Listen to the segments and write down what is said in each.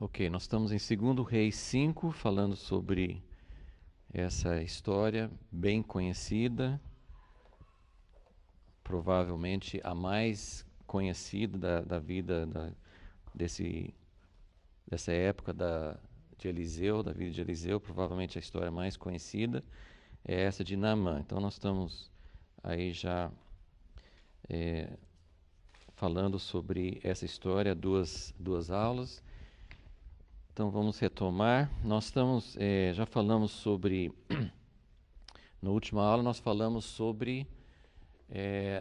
Ok, nós estamos em 2 Reis 5, falando sobre essa história bem conhecida, provavelmente a mais conhecida da vida desse, dessa época de Eliseu, da vida de Eliseu, provavelmente a história mais conhecida é essa de Naamã. Então nós estamos aí já falando sobre essa história, duas aulas. Então vamos retomar. Nós já falamos sobre, na última aula nós falamos sobre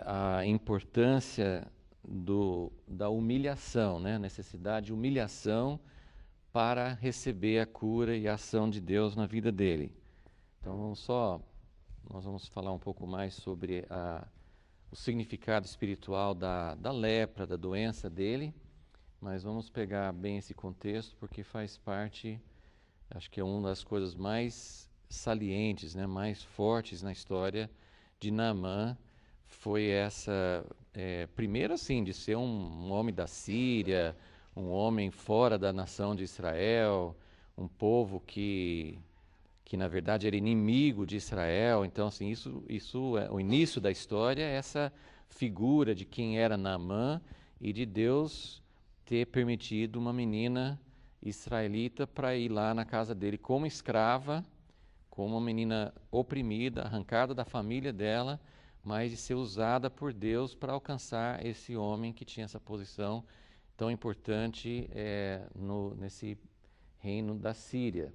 a importância da humilhação, né? A necessidade de humilhação para receber a cura e a ação de Deus na vida dele. Então nós vamos falar um pouco mais sobre o significado espiritual da lepra, da doença dele. Mas vamos pegar bem esse contexto porque faz parte, acho que é uma das coisas mais salientes, né, mais fortes na história de Naamã. Foi essa, primeiro assim, de ser um homem da Síria, um homem fora da nação de Israel, um povo que na verdade era inimigo de Israel. Então, assim, isso é o início da história, essa figura de quem era Naamã e de Deus ter permitido uma menina israelita para ir lá na casa dele como escrava, como uma menina oprimida, arrancada da família dela, mas de ser usada por Deus para alcançar esse homem que tinha essa posição tão importante nesse reino da Síria.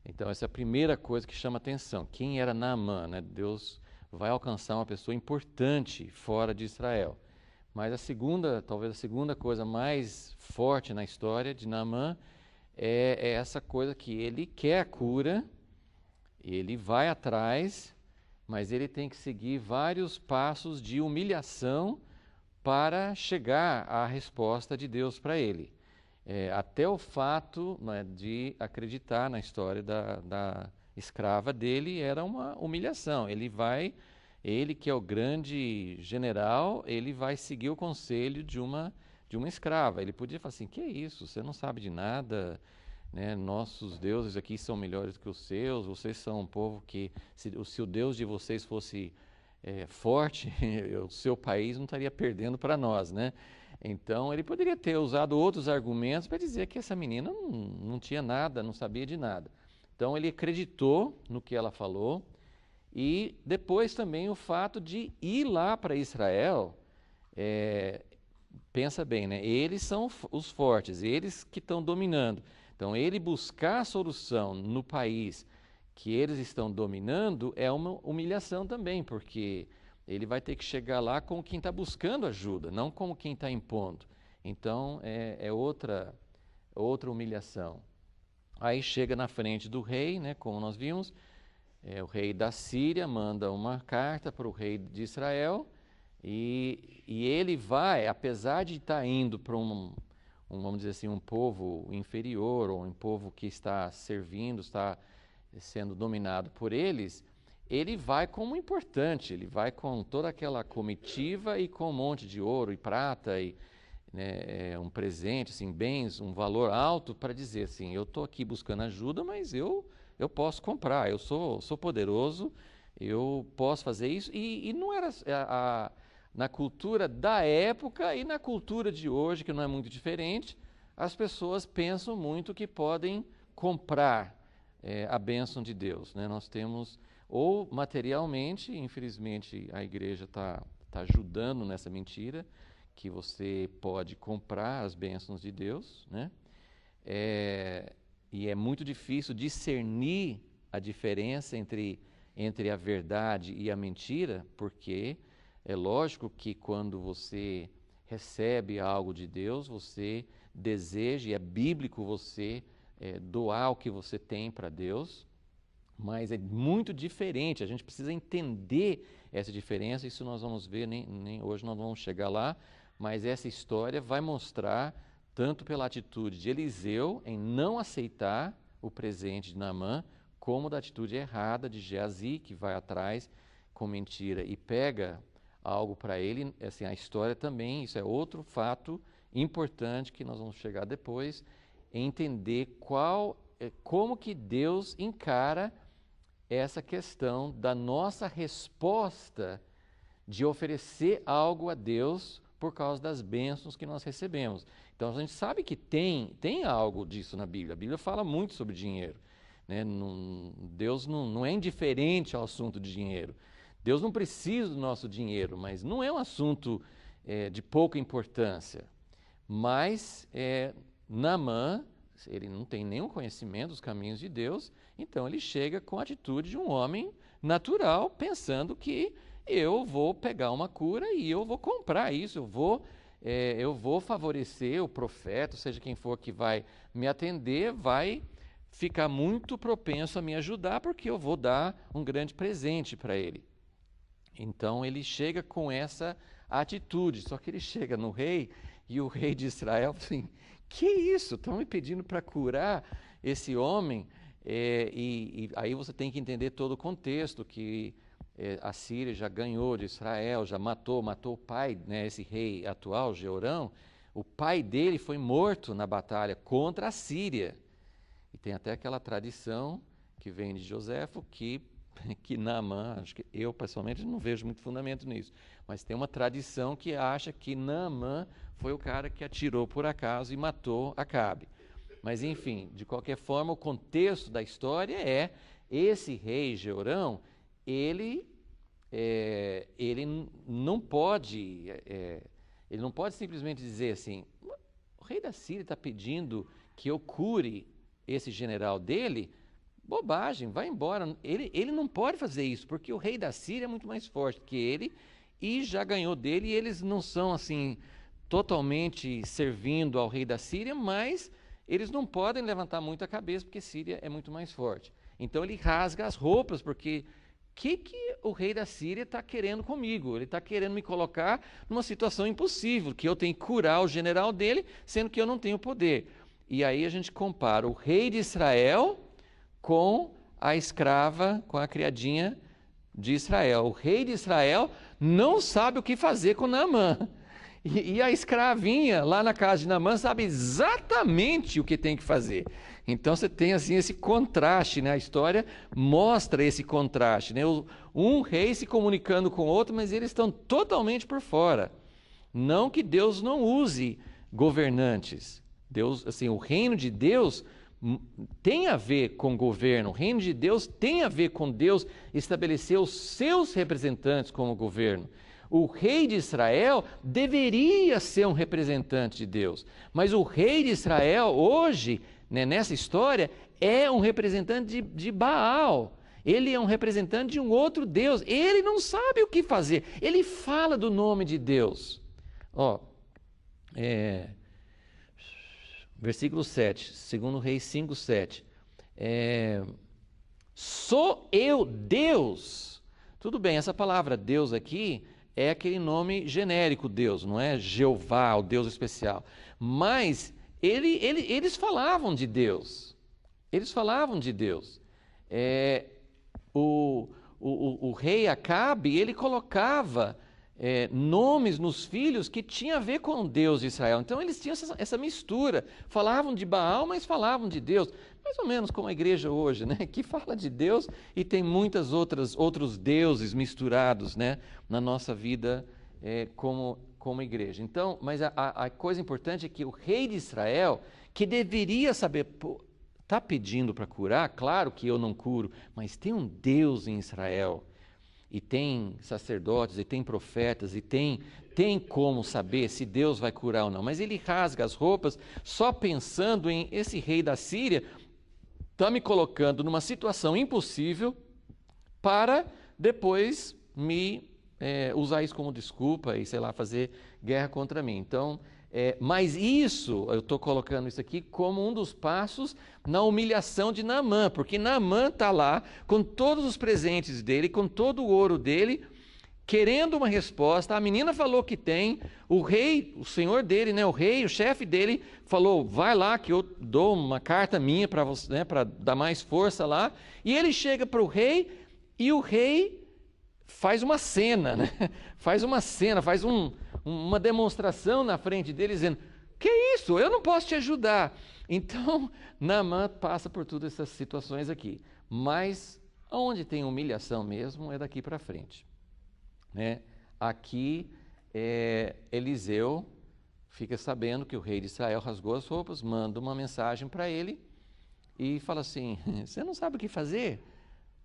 Então essa é a primeira coisa que chama atenção. Quem era Naamã, né? Deus vai alcançar uma pessoa importante fora de Israel. Mas talvez a segunda coisa mais forte na história de Naamã é essa coisa que ele quer a cura, ele vai atrás, mas ele tem que seguir vários passos de humilhação para chegar à resposta de Deus para ele. Até o fato, né, de acreditar na história da escrava dele era uma humilhação. Ele que é o grande general, ele vai seguir o conselho de uma escrava. Ele podia falar assim: que é isso? Você não sabe de nada, né? Nossos deuses aqui são melhores que os seus. Vocês são um povo que, se o Deus de vocês fosse forte, o seu país não estaria perdendo para nós, né? Então ele poderia ter usado outros argumentos para dizer que essa menina não tinha nada, não sabia de nada. Então ele acreditou no que ela falou. E depois também o fato de ir lá para Israel, pensa bem, né? Eles são os fortes, eles que estão dominando. Então ele buscar a solução no país que eles estão dominando é uma humilhação também, porque ele vai ter que chegar lá como quem está buscando ajuda, não como quem está impondo. Então é outra humilhação. Aí chega na frente do rei, né, como nós vimos. O rei da Síria manda uma carta para o rei de Israel e ele vai, apesar de estar indo para vamos dizer assim, um povo inferior ou um povo que está servindo, está sendo dominado por eles, ele vai como importante, ele vai com toda aquela comitiva e com um monte de ouro e prata e, né, um presente, assim, bens, um valor alto para dizer assim: eu estou aqui buscando ajuda, mas eu posso comprar, eu sou poderoso, eu posso fazer isso. E não era na cultura da época e na cultura de hoje, que não é muito diferente, as pessoas pensam muito que podem comprar a bênção de Deus, né? Nós temos, ou materialmente, infelizmente a igreja está ajudando nessa mentira, que você pode comprar as bênçãos de Deus, né? E é muito difícil discernir a diferença entre a verdade e a mentira, porque é lógico que quando você recebe algo de Deus, você deseja, e é bíblico você doar o que você tem para Deus, mas é muito diferente. A gente precisa entender essa diferença. Isso nós vamos ver, nem hoje nós vamos chegar lá, mas essa história vai mostrar, tanto pela atitude de Eliseu em não aceitar o presente de Naamã, como da atitude errada de Geazi, que vai atrás com mentira e pega algo para ele. Assim, a história também, isso é outro fato importante que nós vamos chegar depois. entender como que Deus encara essa questão da nossa resposta de oferecer algo a Deus por causa das bênçãos que nós recebemos. Então a gente sabe que tem algo disso na Bíblia. A Bíblia fala muito sobre dinheiro, né? Deus não é indiferente ao assunto de dinheiro. Deus não precisa do nosso dinheiro, mas não é um assunto de pouca importância. Mas Naamã, ele não tem nenhum conhecimento dos caminhos de Deus, então ele chega com a atitude de um homem natural, pensando que eu vou pegar uma cura e eu vou comprar isso, eu vou favorecer o profeta, seja quem for que vai me atender, vai ficar muito propenso a me ajudar, porque eu vou dar um grande presente para ele. Então ele chega com essa atitude, só que ele chega no rei, e o rei de Israel assim, que isso? Estão me pedindo para curar esse homem? E aí você tem que entender todo o contexto, que a Síria já ganhou de Israel, já matou o pai, né, esse rei atual, Jeorão, o pai dele foi morto na batalha contra a Síria. E tem até aquela tradição que vem de Joséfo, que Naamã, acho que eu pessoalmente não vejo muito fundamento nisso, mas tem uma tradição que acha que Naamã foi o cara que atirou por acaso e matou Acabe. Mas enfim, de qualquer forma, o contexto da história esse rei Jeorão, ele não pode simplesmente dizer assim, o rei da Síria está pedindo que eu cure esse general dele. Bobagem, vai embora. Ele não pode fazer isso, porque o rei da Síria é muito mais forte que ele e já ganhou dele, e eles não são assim totalmente servindo ao rei da Síria, mas eles não podem levantar muito a cabeça, porque Síria é muito mais forte. Então ele rasga as roupas, porque o que o rei da Síria está querendo comigo? Ele está querendo me colocar numa situação impossível, que eu tenho que curar o general dele, sendo que eu não tenho poder. E aí a gente compara o rei de Israel com a escrava, com a criadinha de Israel. O rei de Israel não sabe o que fazer com Naamã. E a escravinha lá na casa de Naamã sabe exatamente o que tem que fazer. Então você tem assim esse contraste, né? A história mostra esse contraste, né? Um rei se comunicando com o outro, mas eles estão totalmente por fora. Não que Deus não use governantes. Deus, assim, o reino de Deus tem a ver com governo. O reino de Deus tem a ver com Deus estabelecer os seus representantes como governo. O rei de Israel deveria ser um representante de Deus, mas o rei de Israel hoje, né, nessa história, é um representante de Baal. Ele é um representante de um outro Deus. Ele não sabe o que fazer. Ele fala do nome de Deus. Versículo 7, 2 Reis 5, 7. Sou eu Deus. Tudo bem, essa palavra Deus aqui é aquele nome genérico Deus, não é Jeová, o Deus especial. Mas eles falavam de Deus. Eles falavam de Deus. O rei Acabe, ele colocava nomes nos filhos que tinha a ver com o Deus de Israel. Então eles tinham essa mistura. Falavam de Baal, mas falavam de Deus. Mais ou menos como a igreja hoje, né? Que fala de Deus e tem muitos outros deuses misturados, né? Na nossa vida como igreja. Então, mas a coisa importante é que o rei de Israel, que deveria saber, está pedindo para curar, claro que eu não curo, mas tem um Deus em Israel. E tem sacerdotes, e tem profetas, e tem como saber se Deus vai curar ou não. Mas ele rasga as roupas só pensando em esse rei da Síria está me colocando numa situação impossível para depois me usar isso como desculpa e, sei lá, fazer guerra contra mim. Então, mas isso, eu estou colocando isso aqui como um dos passos na humilhação de Naamã, porque Naamã está lá com todos os presentes dele, com todo o ouro dele, querendo uma resposta. A menina falou que tem, o rei, o senhor dele, né, o rei, o chefe dele, falou, vai lá que eu dou uma carta minha para você, né, para dar mais força lá. E ele chega para o rei e o rei faz uma cena, né? Faz uma demonstração na frente dele, dizendo, que é isso? Eu não posso te ajudar. Então, Naamã passa por todas essas situações aqui. Mas, onde tem humilhação mesmo, é daqui para frente. Né? Aqui, Eliseu fica sabendo que o rei de Israel rasgou as roupas, manda uma mensagem para ele e fala assim, você não sabe o que fazer?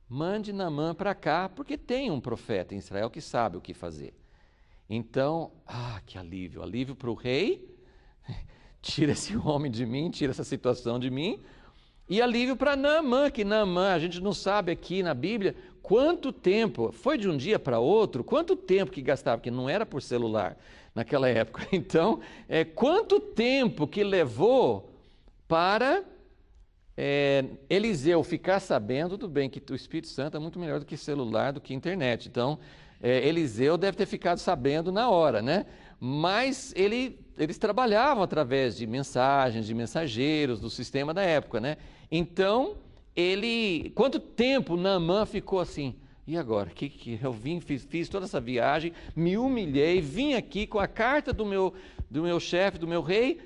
Mande Naamã para cá, porque tem um profeta em Israel que sabe o que fazer. Então, que alívio, alívio para o rei, tira esse homem de mim, tira essa situação de mim, e alívio para Naamã, que Naamã, a gente não sabe aqui na Bíblia quanto tempo, foi de um dia para outro, quanto tempo que gastava, porque não era por celular naquela época. Então, quanto tempo que levou para Eliseu ficar sabendo, tudo bem que o Espírito Santo é muito melhor do que celular, do que internet. Então, Eliseu deve ter ficado sabendo na hora, né? Mas eles trabalhavam através de mensagens, de mensageiros, do sistema da época, né? Então, quanto tempo Naamã ficou assim? E agora? Que eu vim, fiz toda essa viagem, me humilhei, vim aqui com a carta do meu chefe, do meu rei,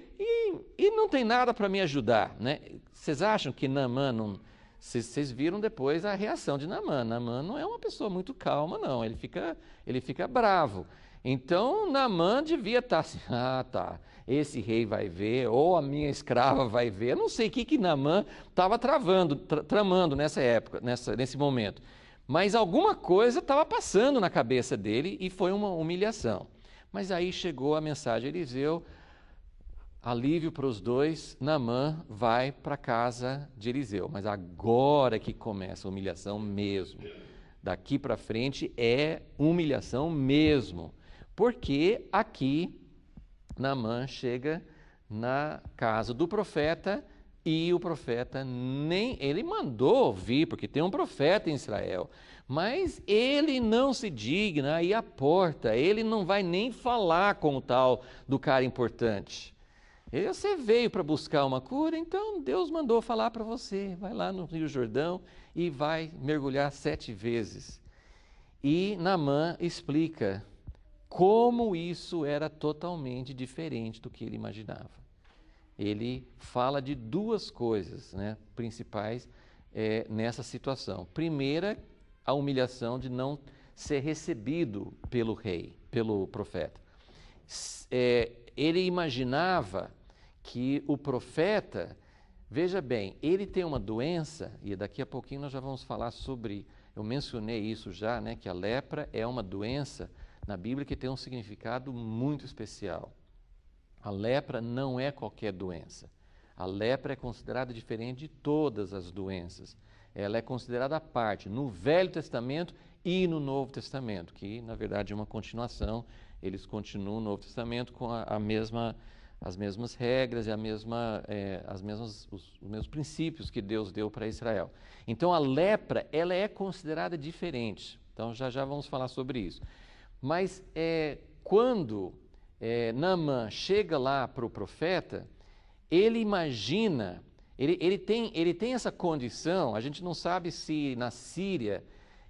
e não tem nada para me ajudar, né? Vocês acham que Naamã não... Vocês viram depois a reação de Naamã. Naamã não é uma pessoa muito calma, não. Ele fica bravo. Então, Naamã devia estar assim, tá, esse rei vai ver, ou a minha escrava vai ver. Eu não sei o que Naamã estava tramando nessa época, nesse momento. Mas alguma coisa estava passando na cabeça dele e foi uma humilhação. Mas aí chegou a mensagem de Eliseu, alívio para os dois, Naamã vai para a casa de Eliseu. Mas agora que começa a humilhação mesmo. Daqui para frente é humilhação mesmo. Porque aqui Naamã chega na casa do profeta e o profeta ele mandou vir, porque tem um profeta em Israel, mas ele não se digna a ir à porta, ele não vai nem falar com o tal do cara importante. Você veio para buscar uma cura, então Deus mandou falar para você, vai lá no Rio Jordão e vai mergulhar 7 vezes. E Naamã explica como isso era totalmente diferente do que ele imaginava. Ele fala de 2 coisas, né, principais nessa situação. Primeira, a humilhação de não ser recebido pelo rei, pelo profeta. Ele imaginava que o profeta, veja bem, ele tem uma doença, e daqui a pouquinho nós já vamos falar sobre, eu mencionei isso já, né, que a lepra é uma doença na Bíblia que tem um significado muito especial. A lepra não é qualquer doença. A lepra é considerada diferente de todas as doenças. Ela é considerada à parte no Velho Testamento e no Novo Testamento, que na verdade é uma continuação. Eles continuam no Novo Testamento com as mesmas regras e os mesmos princípios que Deus deu para Israel. Então a lepra, ela é considerada diferente. Então já vamos falar sobre isso. Mas quando Naamã chega lá para o profeta, ele imagina, ele tem essa condição, a gente não sabe se na Síria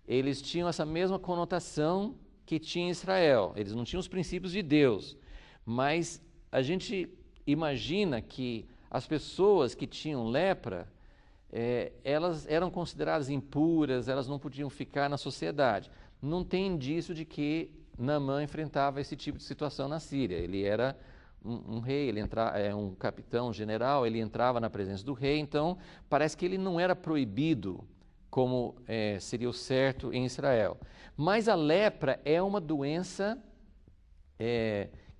eles tinham essa mesma conotação que tinha em Israel, eles não tinham os princípios de Deus, mas a gente imagina que as pessoas que tinham lepra, elas eram consideradas impuras, elas não podiam ficar na sociedade. Não tem indício de que Naamã enfrentava esse tipo de situação na Síria. Ele era um rei, um capitão, um general, ele entrava na presença do rei, então parece que ele não era proibido como seria o certo em Israel. Mas a lepra é uma doença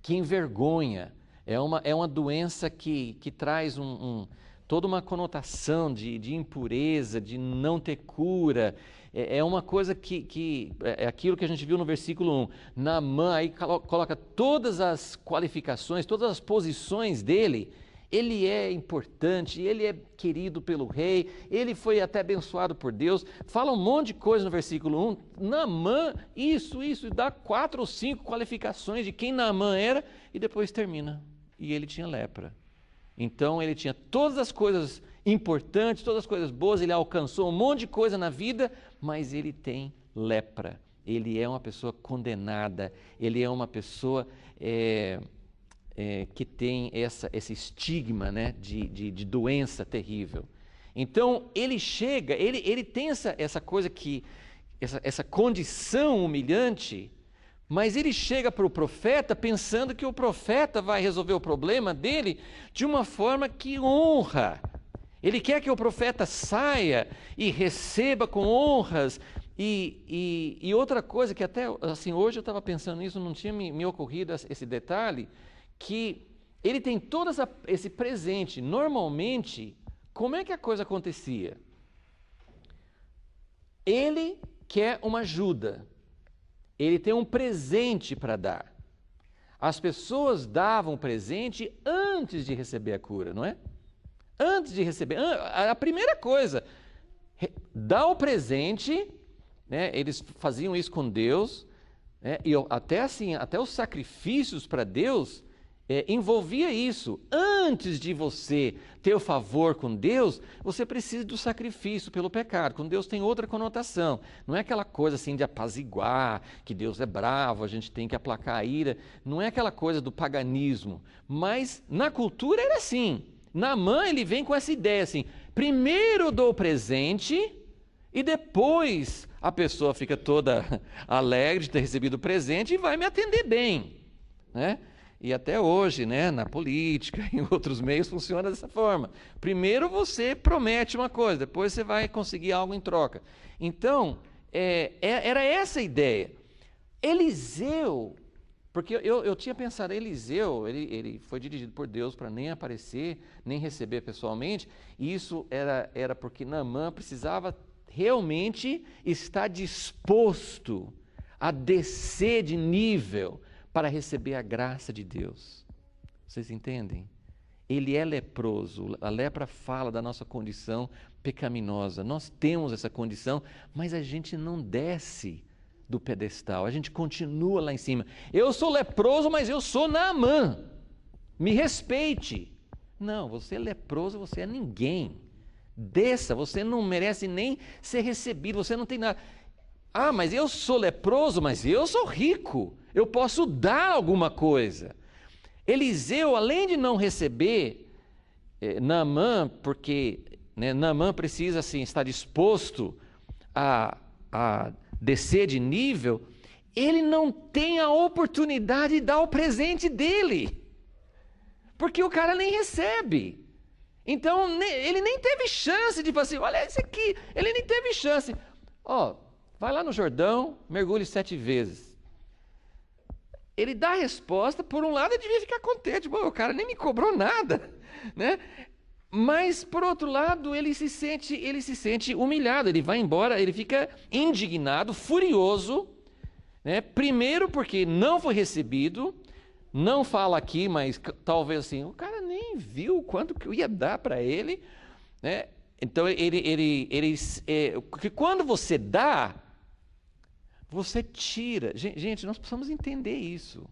que envergonha, é uma doença que traz toda uma conotação de impureza, de não ter cura. É uma coisa que é aquilo que a gente viu no versículo 1. Naamã aí coloca todas as qualificações, todas as posições dele. Ele é importante, ele é querido pelo rei, ele foi até abençoado por Deus. Fala um monte de coisa no versículo 1. Naamã, isso, dá 4 ou 5 qualificações de quem Naamã era e depois termina. E ele tinha lepra. Então ele tinha todas as coisas importantes, todas as coisas boas, ele alcançou um monte de coisa na vida, mas ele tem lepra. Ele é uma pessoa condenada, ele é uma pessoa que tem esse estigma, né, de doença terrível. Então, ele chega, ele tem essa coisa essa condição humilhante, mas ele chega para o profeta pensando que o profeta vai resolver o problema dele de uma forma que honra. Ele quer que o profeta saia e receba com honras. E outra coisa que até, assim, hoje eu estava pensando nisso, não tinha me ocorrido esse detalhe, que ele tem todo esse presente. Normalmente, como é que a coisa acontecia? Ele quer uma ajuda, ele tem um presente para dar. As pessoas davam presente antes de receber a cura, não é? Antes de receber, a primeira coisa, dá o presente, né? Eles faziam isso com Deus, né? E até os sacrifícios para Deus envolvia isso. Antes de você ter o favor com Deus, você precisa do sacrifício pelo pecado. Com Deus tem outra conotação. Não é aquela coisa assim de apaziguar, que Deus é bravo, a gente tem que aplacar a ira. Não é aquela coisa do paganismo. Mas na cultura era assim. Naamã, ele vem com essa ideia assim: primeiro eu dou o presente e depois a pessoa fica toda alegre de ter recebido o presente e vai me atender bem, né? E até hoje, né, na política, em outros meios, funciona dessa forma. Primeiro você promete uma coisa, depois você vai conseguir algo em troca. Então, era essa a ideia. Eliseu, porque eu tinha pensado, Eliseu, ele foi dirigido por Deus para nem aparecer, nem receber pessoalmente, e isso era porque Naamã precisava realmente estar disposto a descer de nível para receber a graça de Deus. Vocês entendem? Ele é leproso, a lepra fala da nossa condição pecaminosa. Nós temos essa condição, mas a gente não desce do pedestal, a gente continua lá em cima. Eu sou leproso, mas eu sou Naamã. Me respeite. Não, você é leproso, você é ninguém. Desça, você não merece nem ser recebido, você não tem nada. Ah, mas eu sou leproso, mas eu sou rico. Eu posso dar alguma coisa. Eliseu, além de não receber Naamã, porque Naamã precisa assim, estar disposto a descer de nível, ele não tem a oportunidade de dar o presente dele, porque o cara nem recebe. Então, ele nem teve chance de falar assim, olha esse aqui, ele nem teve chance. Vai lá no Jordão, mergulhe 7 vezes. Ele dá a resposta, por um lado ele devia ficar contente, o cara nem me cobrou nada, né? Mas, por outro lado, ele se sente humilhado, ele vai embora, ele fica indignado, furioso, né? Primeiro porque não foi recebido, não fala aqui, mas talvez assim, o cara nem viu quanto que eu ia dar para ele, né? Então, que quando você dá, você tira. Gente, nós precisamos entender isso.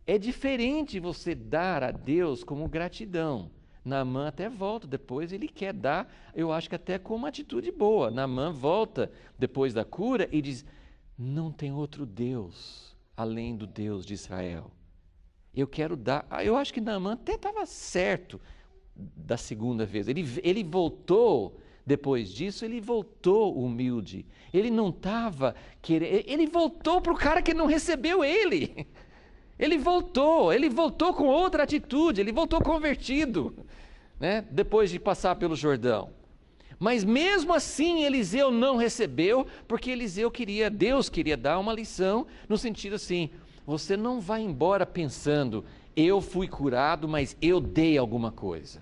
É diferente você dar a Deus como gratidão. Naamã até volta, depois ele quer dar, eu acho que até com uma atitude boa. Naamã volta depois da cura e diz, não tem outro Deus além do Deus de Israel. Eu quero dar. Eu acho que Naamã até estava certo da segunda vez. Ele voltou, depois disso, ele voltou humilde. Ele não estava querendo. Ele voltou para o cara que não recebeu ele. Ele voltou com outra atitude, ele voltou convertido, né? Depois de passar pelo Jordão. Mas mesmo assim Eliseu não recebeu, porque Deus queria dar uma lição, no sentido assim, você não vai embora pensando, eu fui curado, mas eu dei alguma coisa.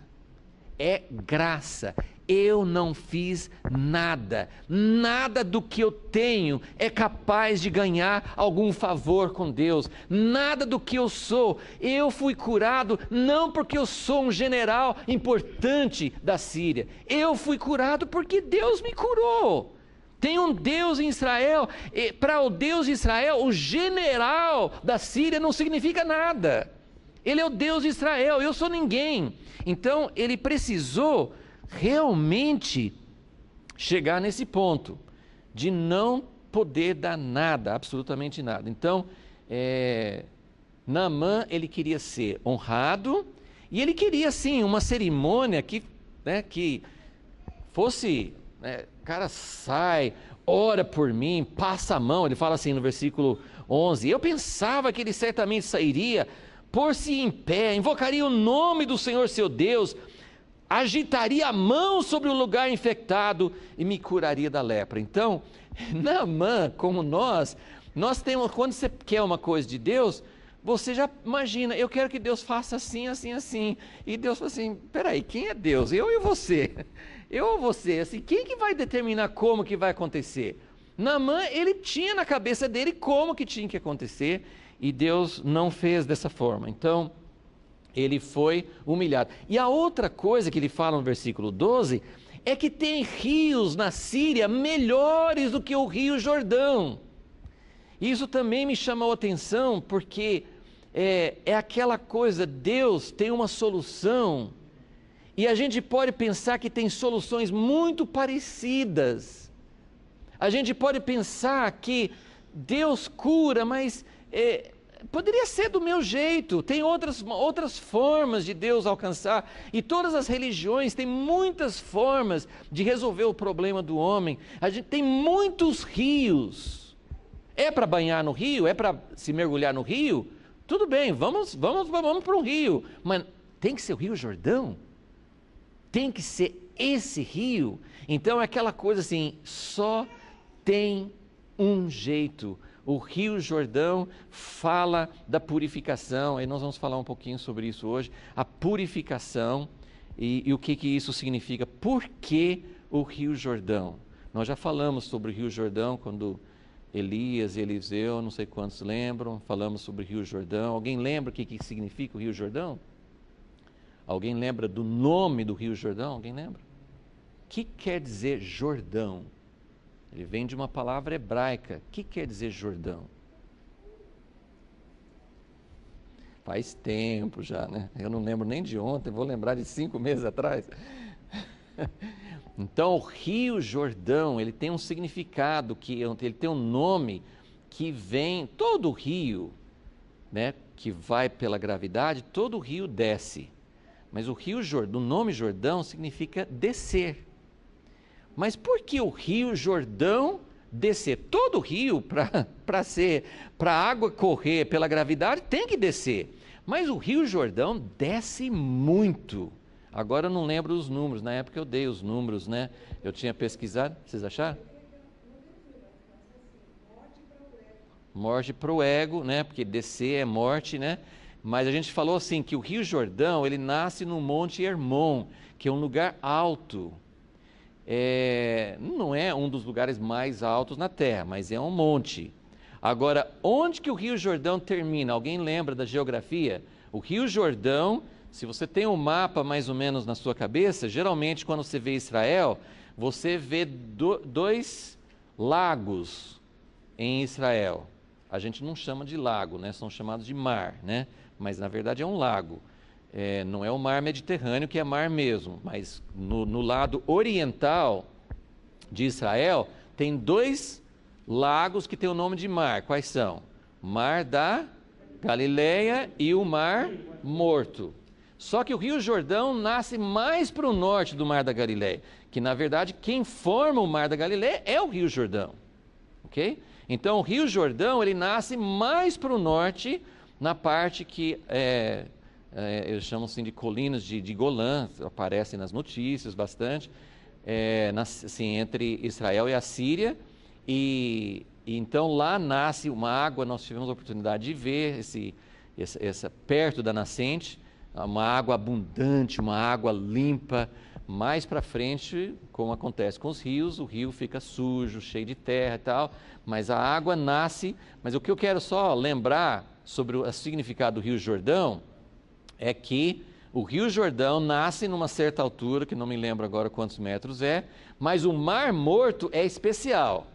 É graça. Eu não fiz nada. Nada do que eu tenho é capaz de ganhar algum favor com Deus. Nada do que eu sou. Eu fui curado não porque eu sou um general importante da Síria. Eu fui curado porque Deus me curou. Tem um Deus em Israel. Para o Deus de Israel, o general da Síria não significa nada. Ele é o Deus de Israel. Eu sou ninguém. Então, ele precisou realmente chegar nesse ponto de não poder dar nada, absolutamente nada. Então, Naamã, ele queria ser honrado, e ele queria, sim, uma cerimônia que fosse, cara, sai, ora por mim, passa a mão. Ele fala assim no versículo 11, eu pensava que ele certamente sairia, pôr-se em pé, invocaria o nome do Senhor seu Deus, agitaria a mão sobre o lugar infectado e me curaria da lepra. Então, Naamã, como nós temos, quando você quer uma coisa de Deus, você já imagina, eu quero que Deus faça assim, assim, assim. E Deus fala assim, peraí, quem é Deus? Eu e você. Eu ou você? Assim, quem que vai determinar como que vai acontecer? Naamã, ele tinha na cabeça dele como que tinha que acontecer, e Deus não fez dessa forma. Então, ele foi humilhado. E a outra coisa que ele fala no versículo 12, é que tem rios na Síria melhores do que o rio Jordão. Isso também me chamou a atenção, porque é aquela coisa, Deus tem uma solução, e a gente pode pensar que tem soluções muito parecidas. A gente pode pensar que Deus cura, mas poderia ser do meu jeito. Tem outras formas de Deus alcançar, e todas as religiões têm muitas formas de resolver o problema do homem. A gente tem muitos rios. É para banhar no rio? É para se mergulhar no rio? Tudo bem, vamos para um rio, mas tem que ser o Rio Jordão? Tem que ser esse rio? Então é aquela coisa assim, só tem um jeito. O Rio Jordão fala da purificação, e nós vamos falar um pouquinho sobre isso hoje, a purificação e o que isso significa. Por que o Rio Jordão? Nós já falamos sobre o Rio Jordão quando Elias e Eliseu, não sei quantos lembram, falamos sobre o Rio Jordão. Alguém lembra o que significa o Rio Jordão? Alguém lembra do nome do Rio Jordão? Alguém lembra? O que quer dizer Jordão? Ele vem de uma palavra hebraica. O que quer dizer Jordão? Faz tempo já, né? Eu não lembro nem de ontem, vou lembrar de 5 meses atrás. Então, o Rio Jordão, ele tem um significado, ele tem um nome que vem, todo rio, né, que vai pela gravidade, todo rio desce. Mas o Rio Jordão, o nome Jordão significa descer. Mas por que o Rio Jordão descer? Todo rio, para a água correr pela gravidade, tem que descer. Mas o Rio Jordão desce muito. Agora eu não lembro os números, na época eu dei os números, né? Eu tinha pesquisado, vocês acharam? Morte para o ego, né? Porque descer é morte, né? Mas a gente falou assim, que o Rio Jordão, ele nasce no Monte Hermon, que é um lugar alto. Não é um dos lugares mais altos na Terra, mas é um monte. Agora, onde que o Rio Jordão termina? Alguém lembra da geografia? O Rio Jordão, se você tem um mapa mais ou menos na sua cabeça, geralmente quando você vê Israel, você vê dois lagos em Israel. A gente não chama de lago, né? São chamados de mar, né? Mas na verdade é um lago. Não é o mar Mediterrâneo, que é mar mesmo, mas no lado oriental de Israel, tem 2 lagos que têm o nome de mar. Quais são? Mar da Galileia e o Mar Morto. Só que o Rio Jordão nasce mais para o norte do Mar da Galileia, que na verdade quem forma o Mar da Galileia é o Rio Jordão, ok? Então o Rio Jordão, ele nasce mais para o norte, na parte que eles chamam assim de colinas de Golã, aparecem nas notícias bastante, assim, entre Israel e a Síria, e então lá nasce uma água, nós tivemos a oportunidade de ver essa perto da nascente, uma água abundante, uma água limpa. Mais para frente, como acontece com os rios, o rio fica sujo, cheio de terra e tal, mas a água nasce. Mas o que eu quero só lembrar sobre o significado do Rio Jordão é que o Rio Jordão nasce numa certa altura, que não me lembro agora quantos metros mas o Mar Morto é especial.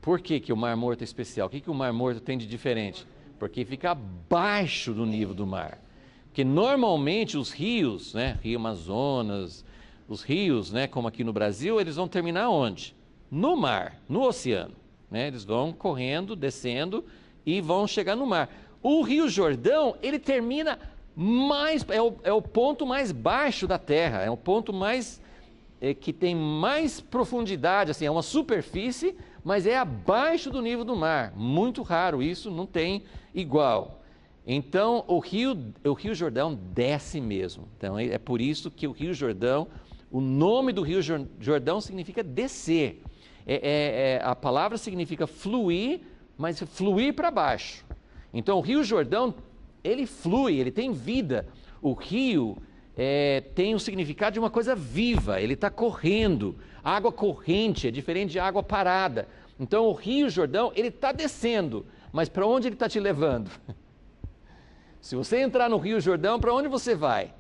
Por que o Mar Morto é especial? O que o Mar Morto tem de diferente? Porque fica abaixo do nível do mar. Porque normalmente os rios, né, Rio Amazonas, os rios, né, como aqui no Brasil, eles vão terminar onde? No mar, no oceano, né? Eles vão correndo, descendo e vão chegar no mar. O Rio Jordão, ele termina mais, é o ponto mais baixo da terra, é o ponto mais, que tem mais profundidade, assim, é uma superfície, mas é abaixo do nível do mar. Muito raro isso, não tem igual. Então, o Rio Jordão desce mesmo. Então, é por isso que o Rio Jordão, o nome do Rio Jordão significa descer. A palavra significa fluir, mas fluir para baixo. Então, o Rio Jordão, ele flui, ele tem vida. O rio tem o significado de uma coisa viva, ele está correndo. Água corrente é diferente de água parada. Então, o Rio Jordão, ele está descendo, mas para onde ele está te levando? Se você entrar no Rio Jordão, para onde você vai?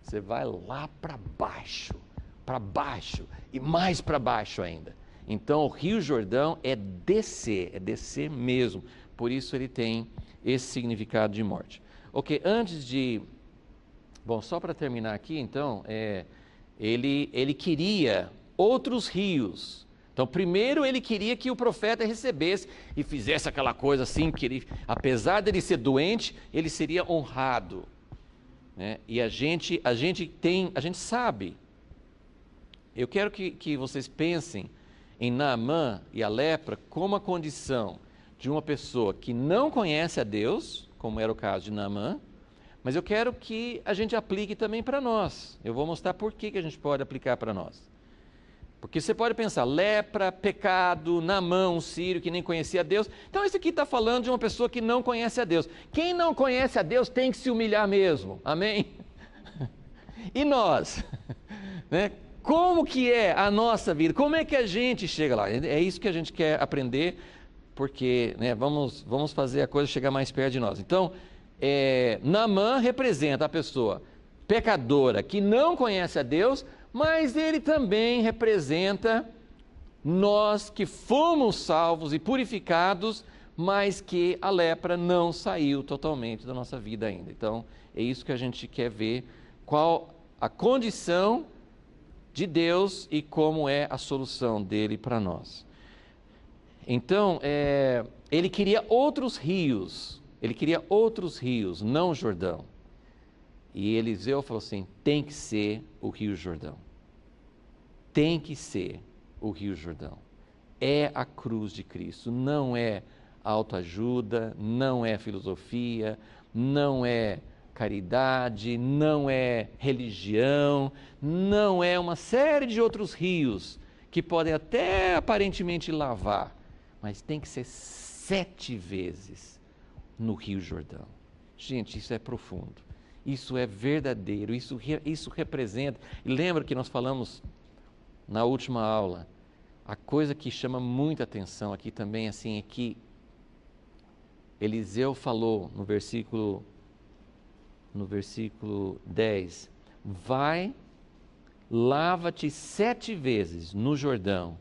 Você vai lá para baixo e mais para baixo ainda. Então, o Rio Jordão é descer mesmo. Por isso ele tem esse significado de morte. Ok, bom, só para terminar aqui, então, ele queria outros rios. Então, primeiro ele queria que o profeta recebesse e fizesse aquela coisa assim, que ele, apesar dele ser doente, ele seria honrado. Né? E a gente sabe. Eu quero que vocês pensem em Naamã e a lepra como a condição de uma pessoa que não conhece a Deus, como era o caso de Naamã, mas eu quero que a gente aplique também para nós. Eu vou mostrar por que a gente pode aplicar para nós. Porque você pode pensar, lepra, pecado, Naamã, um sírio que nem conhecia a Deus. Então isso aqui está falando de uma pessoa que não conhece a Deus. Quem não conhece a Deus tem que se humilhar mesmo, amém? E nós? Né? Como que é a nossa vida? Como é que a gente chega lá? É isso que a gente quer aprender, porque vamos fazer a coisa chegar mais perto de nós. Então, Naamã representa a pessoa pecadora que não conhece a Deus, mas ele também representa nós que fomos salvos e purificados, mas que a lepra não saiu totalmente da nossa vida ainda. Então, é isso que a gente quer ver, qual a condição de Deus e como é a solução dele para nós. Então, ele queria outros rios, não o Jordão. E Eliseu falou assim, tem que ser o Rio Jordão. Tem que ser o Rio Jordão. É a cruz de Cristo, não é autoajuda, não é filosofia, não é caridade, não é religião, não é uma série de outros rios que podem até aparentemente lavar, mas tem que ser 7 vezes no Rio Jordão. Gente, isso é profundo, isso é verdadeiro, isso representa. E lembra que nós falamos na última aula, a coisa que chama muita atenção aqui também assim, é que Eliseu falou no versículo 10, vai, lava-te 7 vezes no Jordão,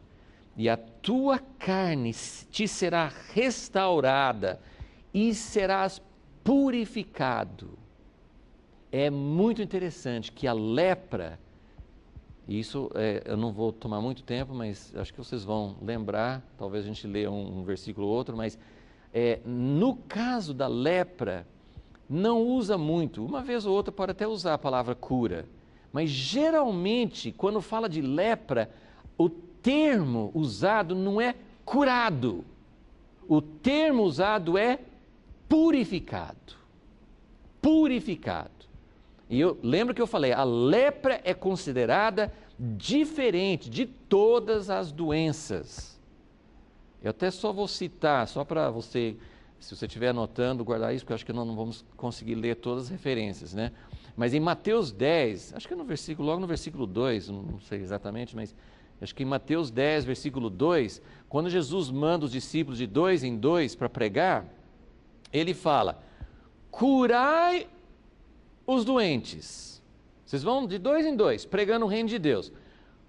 e a tua carne te será restaurada, e serás purificado. É muito interessante que a lepra, e isso eu não vou tomar muito tempo, mas acho que vocês vão lembrar, talvez a gente leia um versículo ou outro, mas no caso da lepra, não usa muito, uma vez ou outra pode até usar a palavra cura, mas geralmente quando fala de lepra, o termo usado não é curado, o termo usado é purificado. Purificado. E eu lembro que eu falei, a lepra é considerada diferente de todas as doenças. Eu até só vou citar, só para você, se você estiver anotando, guardar isso, porque eu acho que nós não vamos conseguir ler todas as referências, né? Mas em Mateus 10, acho que é logo no versículo 2, não sei exatamente, mas acho que em Mateus 10, versículo 2, quando Jesus manda os discípulos de 2 em 2 para pregar, ele fala, curai os doentes. Vocês vão de 2 em 2, pregando o reino de Deus.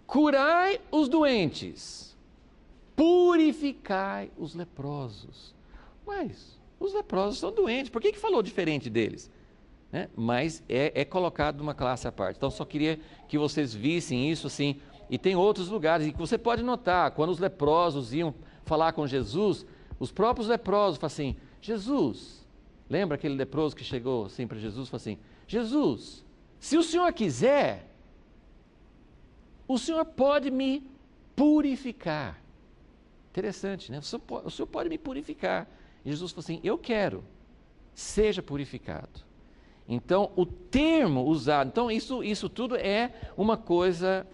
Curai os doentes, purificai os leprosos. Mas os leprosos são doentes, por que falou diferente deles? Mas é colocado numa classe à parte. Então, só queria que vocês vissem isso assim. E tem outros lugares, e que você pode notar, quando os leprosos iam falar com Jesus, os próprios leprosos falam assim, Jesus, Lembra aquele leproso que chegou assim para Jesus e falou assim: Jesus, se o Senhor quiser, o Senhor pode me purificar. Interessante, né? O Senhor pode me purificar. E Jesus falou assim: eu quero, seja purificado. Então, o termo usado, então isso tudo é uma coisa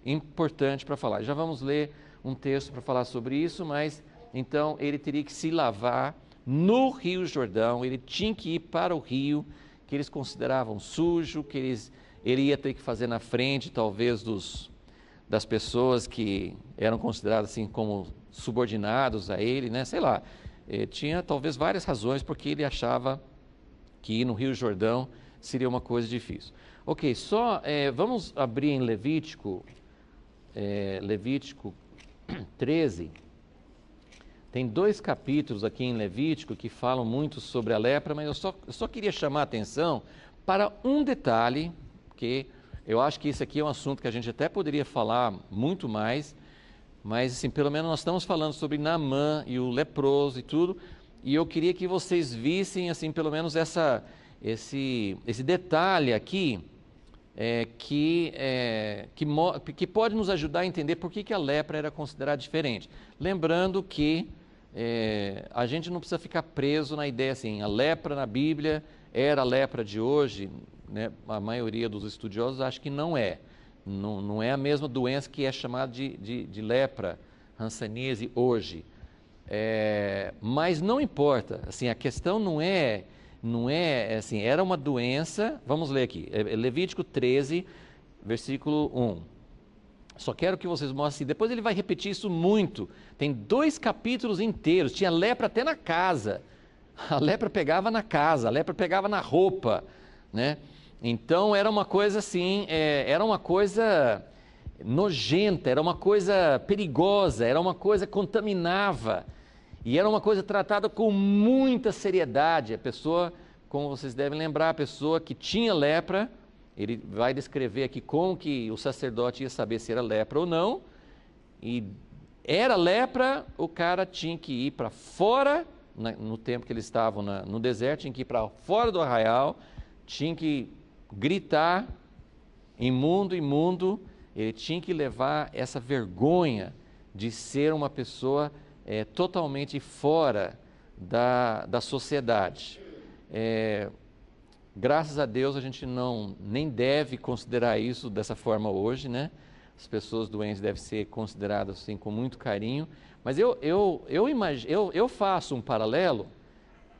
importante para falar. Já vamos ler um texto para falar sobre isso, mas então ele teria que se lavar no Rio Jordão, ele tinha que ir para o rio, que eles consideravam sujo, que ele ia ter que fazer na frente, talvez, das pessoas que eram consideradas assim como subordinados a ele, né? Sei lá, tinha talvez várias razões porque ele achava que ir no Rio Jordão seria uma coisa difícil. Ok, vamos abrir em Levítico 13. Tem 2 capítulos aqui em Levítico que falam muito sobre a lepra, mas eu só queria chamar a atenção para um detalhe, que eu acho que isso aqui é um assunto que a gente até poderia falar muito mais, mas assim, pelo menos nós estamos falando sobre Naamã e o leproso e tudo, e eu queria que vocês vissem, assim, pelo menos esse detalhe aqui, que pode nos ajudar a entender por que a lepra era considerada diferente. Lembrando que a gente não precisa ficar preso na ideia assim, a lepra na Bíblia era a lepra de hoje, né? A maioria dos estudiosos acha que não é. Não é a mesma doença que é chamada de lepra, hanseníase hoje. Mas não importa, assim, a questão não é assim, era uma doença, vamos ler aqui, Levítico 13, versículo 1. Só quero que vocês mostrem, depois ele vai repetir isso muito, tem 2 capítulos inteiros, tinha lepra até na casa, a lepra pegava na casa, a lepra pegava na roupa, né? Então era uma coisa assim, era uma coisa nojenta, era uma coisa perigosa, era uma coisa que contaminava, e era uma coisa tratada com muita seriedade. A pessoa, como vocês devem lembrar, a pessoa que tinha lepra, ele vai descrever aqui como que o sacerdote ia saber se era lepra ou não, e era lepra, o cara tinha que ir para fora, no tempo que eles estavam no deserto, tinha que ir para fora do arraial, tinha que gritar, imundo, imundo, ele tinha que levar essa vergonha de ser uma pessoa totalmente fora da sociedade. Graças a Deus a gente nem deve considerar isso dessa forma hoje, né? As pessoas doentes devem ser consideradas assim com muito carinho, mas eu faço um paralelo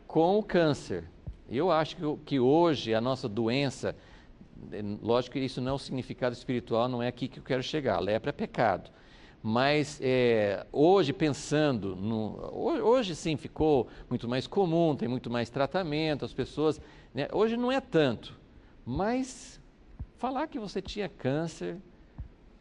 com o câncer. Eu acho que hoje a nossa doença, lógico que isso não é o significado espiritual, não é aqui que eu quero chegar, a lepra é pecado. Mas hoje pensando, hoje sim ficou muito mais comum, tem muito mais tratamento, as pessoas, né, hoje não é tanto, mas falar que você tinha câncer,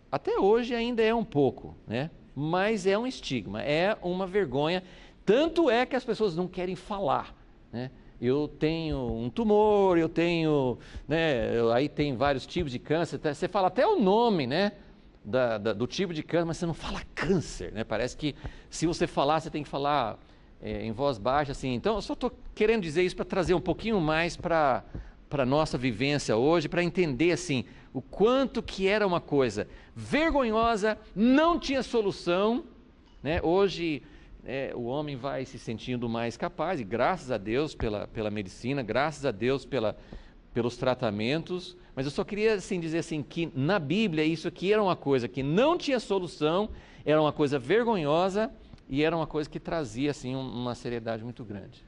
até hoje ainda é um pouco, né, mas é um estigma, é uma vergonha, tanto é que as pessoas não querem falar, né, eu tenho um tumor, eu tenho, né, aí tem vários tipos de câncer, você fala até o nome, né, do tipo de câncer, mas você não fala câncer, né? Parece que se você falar, você tem que falar em voz baixa, assim. Então, eu só estou querendo dizer isso para trazer um pouquinho mais para a nossa vivência hoje, para entender, assim, o quanto que era uma coisa vergonhosa, não tinha solução, né? Hoje, o homem vai se sentindo mais capaz, e graças a Deus pela medicina, graças a Deus pelos tratamentos, mas eu só queria assim, dizer assim, que na Bíblia isso aqui era uma coisa que não tinha solução, era uma coisa vergonhosa e era uma coisa que trazia assim, uma seriedade muito grande.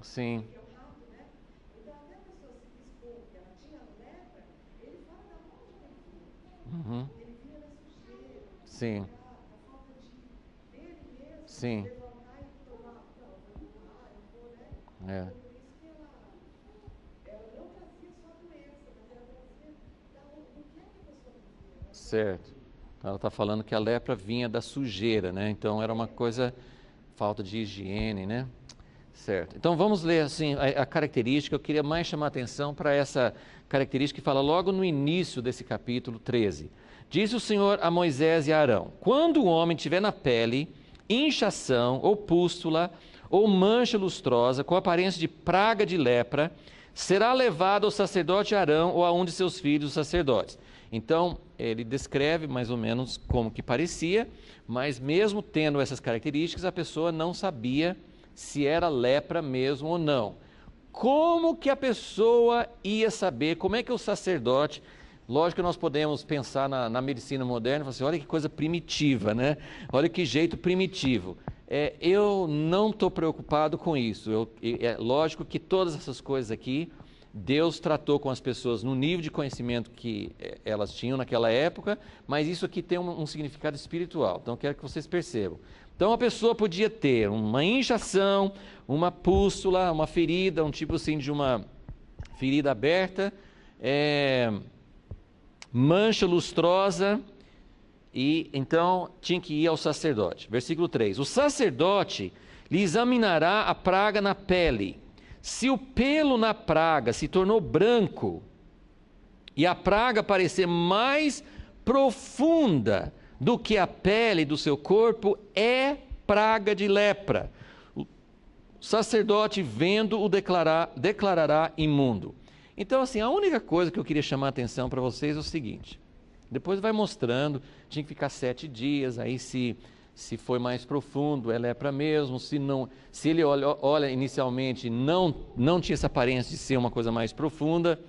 Sim. Uhum. Sim. Sim. Certo. Ela está falando que a lepra vinha da sujeira, né? Então era uma coisa, falta de higiene, né? Certo. Então vamos ler assim a característica. Eu queria mais chamar a atenção para essa característica que fala logo no início desse capítulo 13. Diz o Senhor a Moisés e a Arão: quando o homem tiver na pele inchação ou pústula ou mancha lustrosa com aparência de praga de lepra, será levado ao sacerdote Arão ou a um de seus filhos, os sacerdotes. Então, ele descreve mais ou menos como que parecia, mas mesmo tendo essas características, a pessoa não sabia se era lepra mesmo ou não. Como que a pessoa ia saber? Como é que o sacerdote... Lógico que nós podemos pensar na medicina moderna e falar assim, olha que coisa primitiva, né? Olha que jeito primitivo. Eu não estou preocupado com isso. É lógico que todas essas coisas aqui, Deus tratou com as pessoas no nível de conhecimento que elas tinham naquela época, mas isso aqui tem um significado espiritual. Então, eu quero que vocês percebam. Então, a pessoa podia ter uma inchação, uma pústula, uma ferida, um tipo assim de uma ferida aberta, mancha lustrosa, e então tinha que ir ao sacerdote. Versículo 3: o sacerdote lhe examinará a praga na pele. Se o pelo na praga se tornou branco e a praga parecer mais profunda do que a pele do seu corpo, é praga de lepra. O sacerdote, vendo, o declarará imundo. Então, assim, a única coisa que eu queria chamar a atenção para vocês é o seguinte: depois vai mostrando, tinha que ficar 7 dias, aí se foi mais profundo, é lepra mesmo, se ele olha inicialmente, não tinha essa aparência de ser uma coisa mais profunda,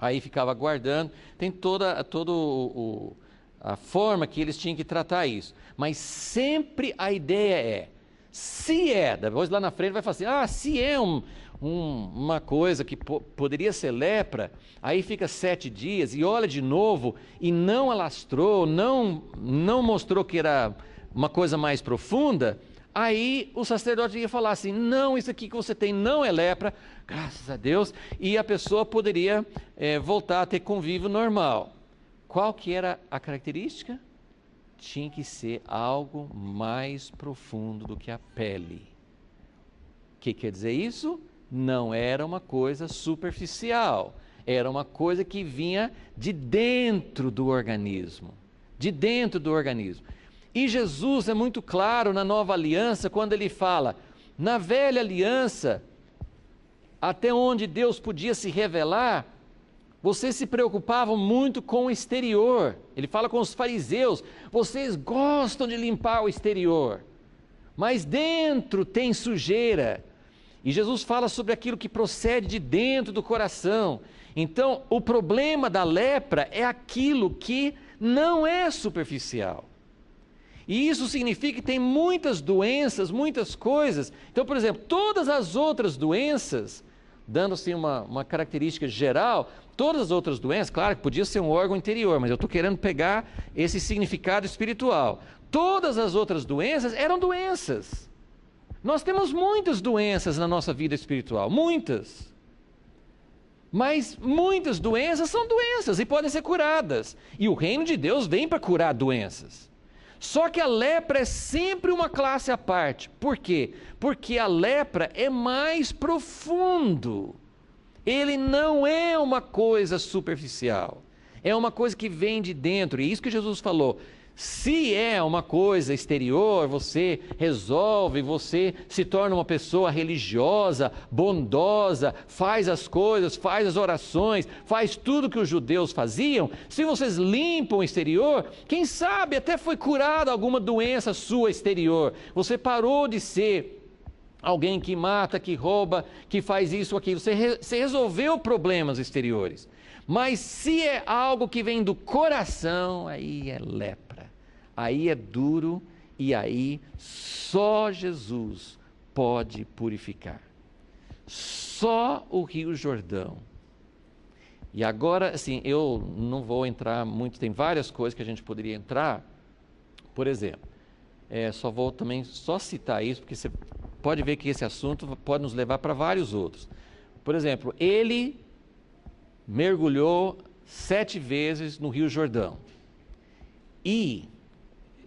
aí ficava aguardando. Tem toda a forma que eles tinham que tratar isso, mas sempre a ideia depois lá na frente vai falar assim, se é uma coisa que poderia ser lepra, aí fica 7 dias e olha de novo e não alastrou, não mostrou que era uma coisa mais profunda, aí o sacerdote ia falar assim, não, isso aqui que você tem não é lepra, graças a Deus, e a pessoa poderia voltar a ter convívio normal. Qual que era a característica? Tinha que ser algo mais profundo do que a pele. O que quer dizer isso? Não era uma coisa superficial, era uma coisa que vinha de dentro do organismo, E Jesus é muito claro na nova aliança, quando ele fala, na velha aliança, até onde Deus podia se revelar, vocês se preocupavam muito com o exterior. Ele fala com os fariseus, vocês gostam de limpar o exterior, mas dentro tem sujeira. E Jesus fala sobre aquilo que procede de dentro do coração. Então, o problema da lepra é aquilo que não é superficial. E isso significa que tem muitas doenças, muitas coisas. Então, por exemplo, todas as outras doenças, dando assim uma característica geral, todas as outras doenças, claro que podia ser um órgão interior, mas eu estou querendo pegar esse significado espiritual. Todas as outras doenças eram doenças. Nós temos muitas doenças na nossa vida espiritual, muitas. Mas muitas doenças são doenças e podem ser curadas. E o reino de Deus vem para curar doenças. Só que a lepra é sempre uma classe à parte. Por quê? Porque a lepra é mais profundo. Ele não é uma coisa superficial. É uma coisa que vem de dentro. E isso que Jesus falou. Se é uma coisa exterior, você resolve, você se torna uma pessoa religiosa, bondosa, faz as coisas, faz as orações, faz tudo que os judeus faziam. Se vocês limpam o exterior, quem sabe até foi curada alguma doença sua exterior. Você parou de ser alguém que mata, que rouba, que faz isso ou aquilo. Você resolveu problemas exteriores. Mas se é algo que vem do coração, aí é lepra, aí é duro e aí só Jesus pode purificar. Só o Rio Jordão. E agora, assim, eu não vou entrar muito, tem várias coisas que a gente poderia entrar. Por exemplo, só vou também só citar isso, porque você pode ver que esse assunto pode nos levar para vários outros. Por exemplo, ele mergulhou 7 vezes no Rio Jordão. E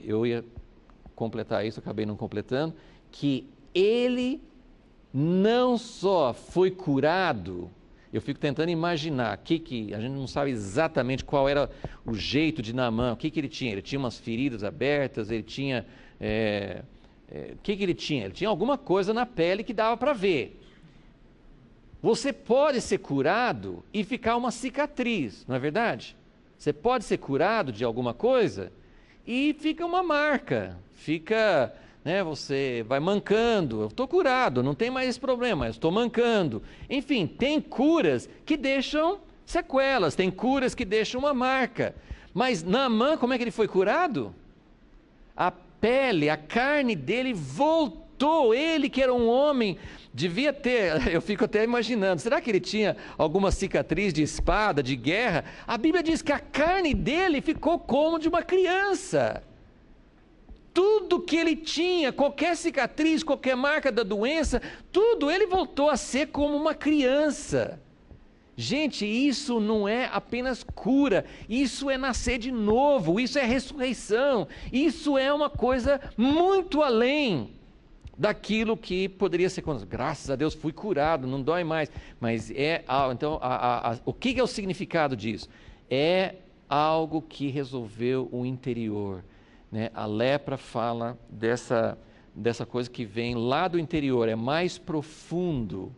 eu ia completar isso, acabei não completando, que ele não só foi curado, eu fico tentando imaginar que a gente não sabe exatamente qual era o jeito de Naamã, o que ele tinha. Ele tinha umas feridas abertas, ele tinha... o que ele tinha? Ele tinha alguma coisa na pele que dava para ver. Você pode ser curado e ficar uma cicatriz, não é verdade? Você pode ser curado de alguma coisa e fica uma marca, fica, né, você vai mancando. Eu estou curado, não tem mais esse problema, eu estou mancando. Enfim, tem curas que deixam sequelas, tem curas que deixam uma marca. Mas Naamã, como é que ele foi curado? A pele, a carne dele voltou. Ele que era um homem, devia ter, eu fico até imaginando, será que ele tinha alguma cicatriz de espada, de guerra? A Bíblia diz que a carne dele ficou como de uma criança. Tudo que ele tinha, qualquer cicatriz, qualquer marca da doença, tudo, ele voltou a ser como uma criança. Gente, isso não é apenas cura, isso é nascer de novo, isso é ressurreição, isso é uma coisa muito além daquilo que poderia ser, graças a Deus fui curado, não dói mais, mas então, o que é o significado disso? É algo que resolveu o interior, né? A lepra fala dessa coisa que vem lá do interior, é mais profundo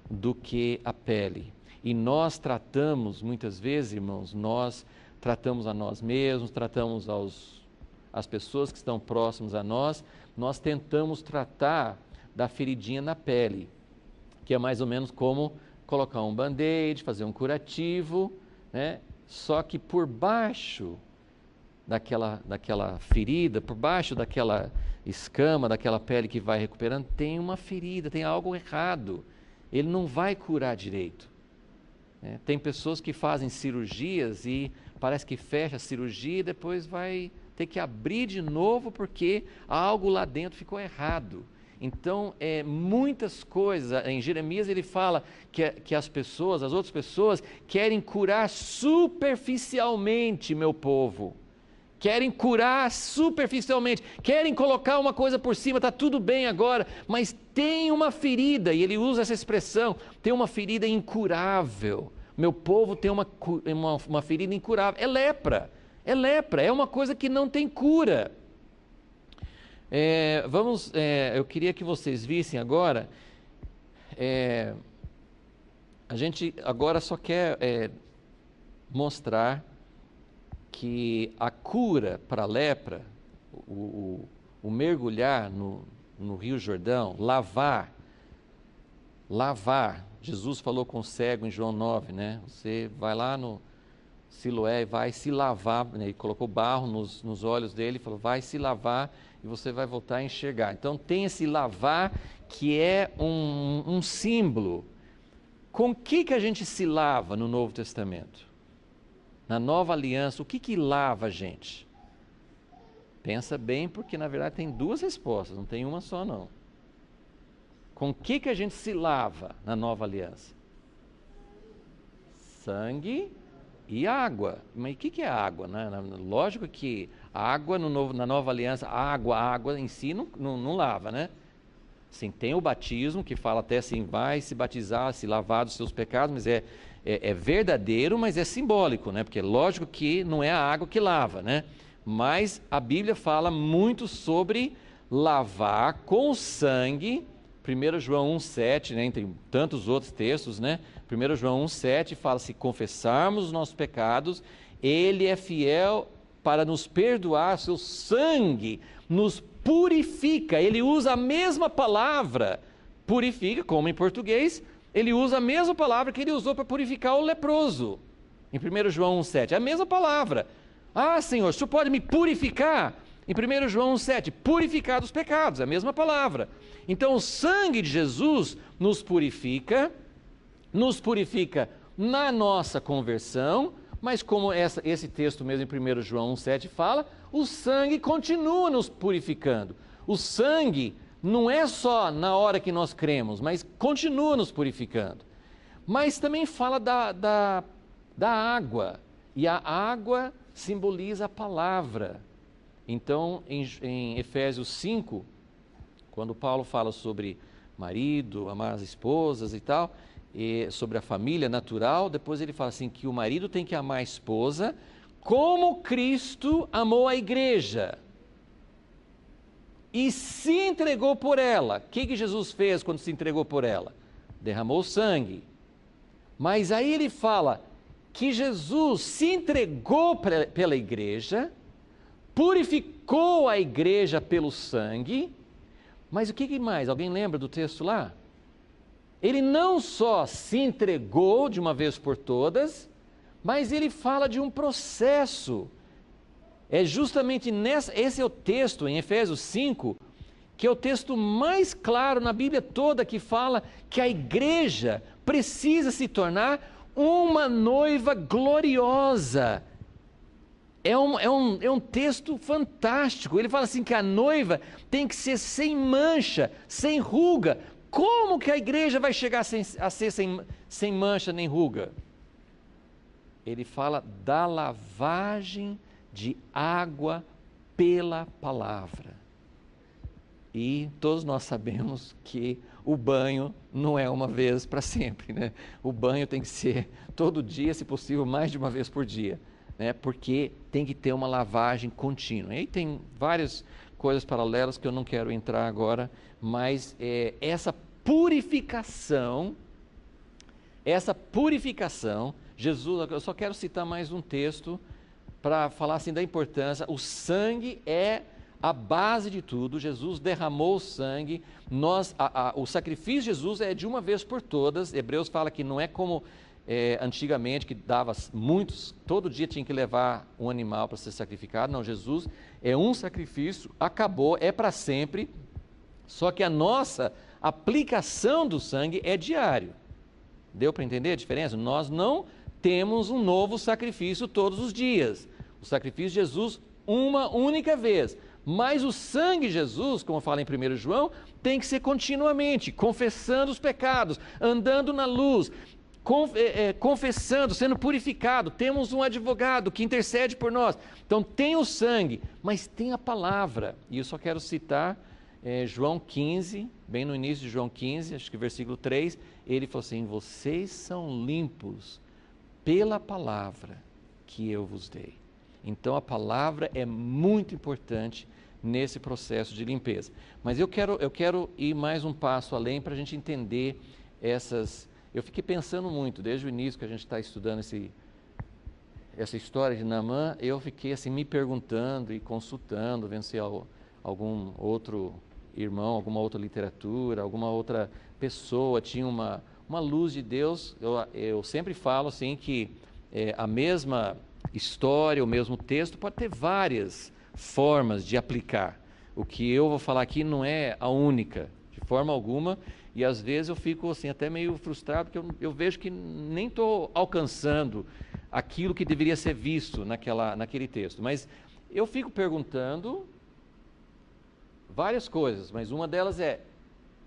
do que a pele. E nós tratamos, muitas vezes, irmãos, nós tratamos a nós mesmos, tratamos as pessoas que estão próximas a nós, nós tentamos tratar da feridinha na pele, que é mais ou menos como colocar um band-aid, fazer um curativo, né? Só que por baixo daquela ferida, por baixo daquela escama, daquela pele que vai recuperando, tem uma ferida, tem algo errado. Ele não vai curar direito. Tem pessoas que fazem cirurgias e parece que fecha a cirurgia e depois vai ter que abrir de novo porque algo lá dentro ficou errado. Então, muitas coisas, em Jeremias ele fala que as outras pessoas querem curar superficialmente meu povo. Querem curar superficialmente, querem colocar uma coisa por cima, está tudo bem agora, mas tem uma ferida, e ele usa essa expressão, tem uma ferida incurável. Meu povo tem uma ferida incurável, é lepra, é uma coisa que não tem cura. Eu queria que vocês vissem agora, a gente agora só quer mostrar que a cura para a lepra, o mergulhar no Rio Jordão, lavar, Jesus falou com o cego em João 9, né? Você vai lá no Siloé e vai se lavar, né? Ele colocou barro nos olhos dele e falou, vai se lavar e você vai voltar a enxergar. Então tem esse lavar que é um símbolo. Com que a gente se lava no Novo Testamento? Na Nova Aliança, o que lava a gente? Pensa bem, porque na verdade tem duas respostas, não tem uma só não. Com que a gente se lava na Nova Aliança? Sangue e água. Mas o que é água, né? Lógico que a água na Nova Aliança, a água em si não lava, né? Sim, tem o batismo, que fala até assim, vai se batizar, se lavar dos seus pecados, mas é verdadeiro, mas é simbólico, né? Porque lógico que não é a água que lava, né? Mas a Bíblia fala muito sobre lavar com sangue. 1 João 1,7, né? Entre tantos outros textos, né? 1 João 1,7 fala, se confessarmos os nossos pecados, Ele é fiel para nos perdoar, seu sangue nos purifica. Ele usa a mesma palavra, purifica, como em português, ele usa a mesma palavra que ele usou para purificar o leproso, em 1 João 1,7, a mesma palavra. Ah, Senhor, o Senhor pode me purificar? Em 1 João 1,7, purificar dos pecados, a mesma palavra. Então o sangue de Jesus nos purifica na nossa conversão, mas como esse texto mesmo em 1 João 1,7 fala, o sangue continua nos purificando. O sangue não é só na hora que nós cremos, mas continua nos purificando. Mas também fala da água, e a água simboliza a palavra. Então, em Efésios 5, quando Paulo fala sobre marido, amar as esposas e tal, e sobre a família natural. Depois ele fala assim que o marido tem que amar a esposa como Cristo amou a igreja e se entregou por ela. O que Jesus fez quando se entregou por ela? Derramou sangue. Mas aí ele fala que Jesus se entregou pela igreja, purificou a igreja pelo sangue, mas o que mais? Alguém lembra do texto lá? Ele não só se entregou de uma vez por todas, mas ele fala de um processo. É justamente esse é o texto em Efésios 5, que é o texto mais claro na Bíblia toda, que fala que a igreja precisa se tornar uma noiva gloriosa. É um texto fantástico. Ele fala assim que a noiva tem que ser sem mancha, sem ruga. Como que a igreja vai chegar a ser sem mancha nem ruga? Ele fala da lavagem de água pela palavra. E todos nós sabemos que o banho não é uma vez para sempre, né? O banho tem que ser todo dia, se possível, mais de uma vez por dia, né? Porque tem que ter uma lavagem contínua. E aí tem várias coisas paralelas que eu não quero entrar agora, mas essa purificação, Jesus, eu só quero citar mais um texto para falar assim da importância. O sangue é a base de tudo. Jesus derramou o sangue, o sacrifício de Jesus é de uma vez por todas. Hebreus fala que não é como antigamente, que dava muitos, todo dia tinha que levar um animal para ser sacrificado. Não, Jesus é um sacrifício, acabou, é para sempre, só que a nossa aplicação do sangue é diário. Deu para entender a diferença? Nós não temos um novo sacrifício todos os dias. O sacrifício de Jesus, uma única vez. Mas o sangue de Jesus, como fala em 1 João, tem que ser continuamente, confessando os pecados, andando na luz, confessando, sendo purificado. Temos um advogado que intercede por nós. Então tem o sangue, mas tem a palavra. E eu só quero citar João 15, bem no início de João 15, acho que versículo 3, ele falou assim: vocês são limpos pela palavra que eu vos dei. Então a palavra é muito importante nesse processo de limpeza. Mas eu quero ir mais um passo além para a gente entender essas. Eu fiquei pensando muito, desde o início que a gente está estudando essa história de Naamã, eu fiquei assim me perguntando e consultando, vendo se algum outro irmão, alguma outra literatura, alguma outra pessoa tinha uma luz de Deus. Eu sempre falo assim que a mesma história, o mesmo texto pode ter várias formas de aplicar. O que eu vou falar aqui não é a única, de forma alguma, e às vezes eu fico assim até meio frustrado, porque eu vejo que nem estou alcançando aquilo que deveria ser visto naquele texto. Mas eu fico perguntando várias coisas, mas uma delas é: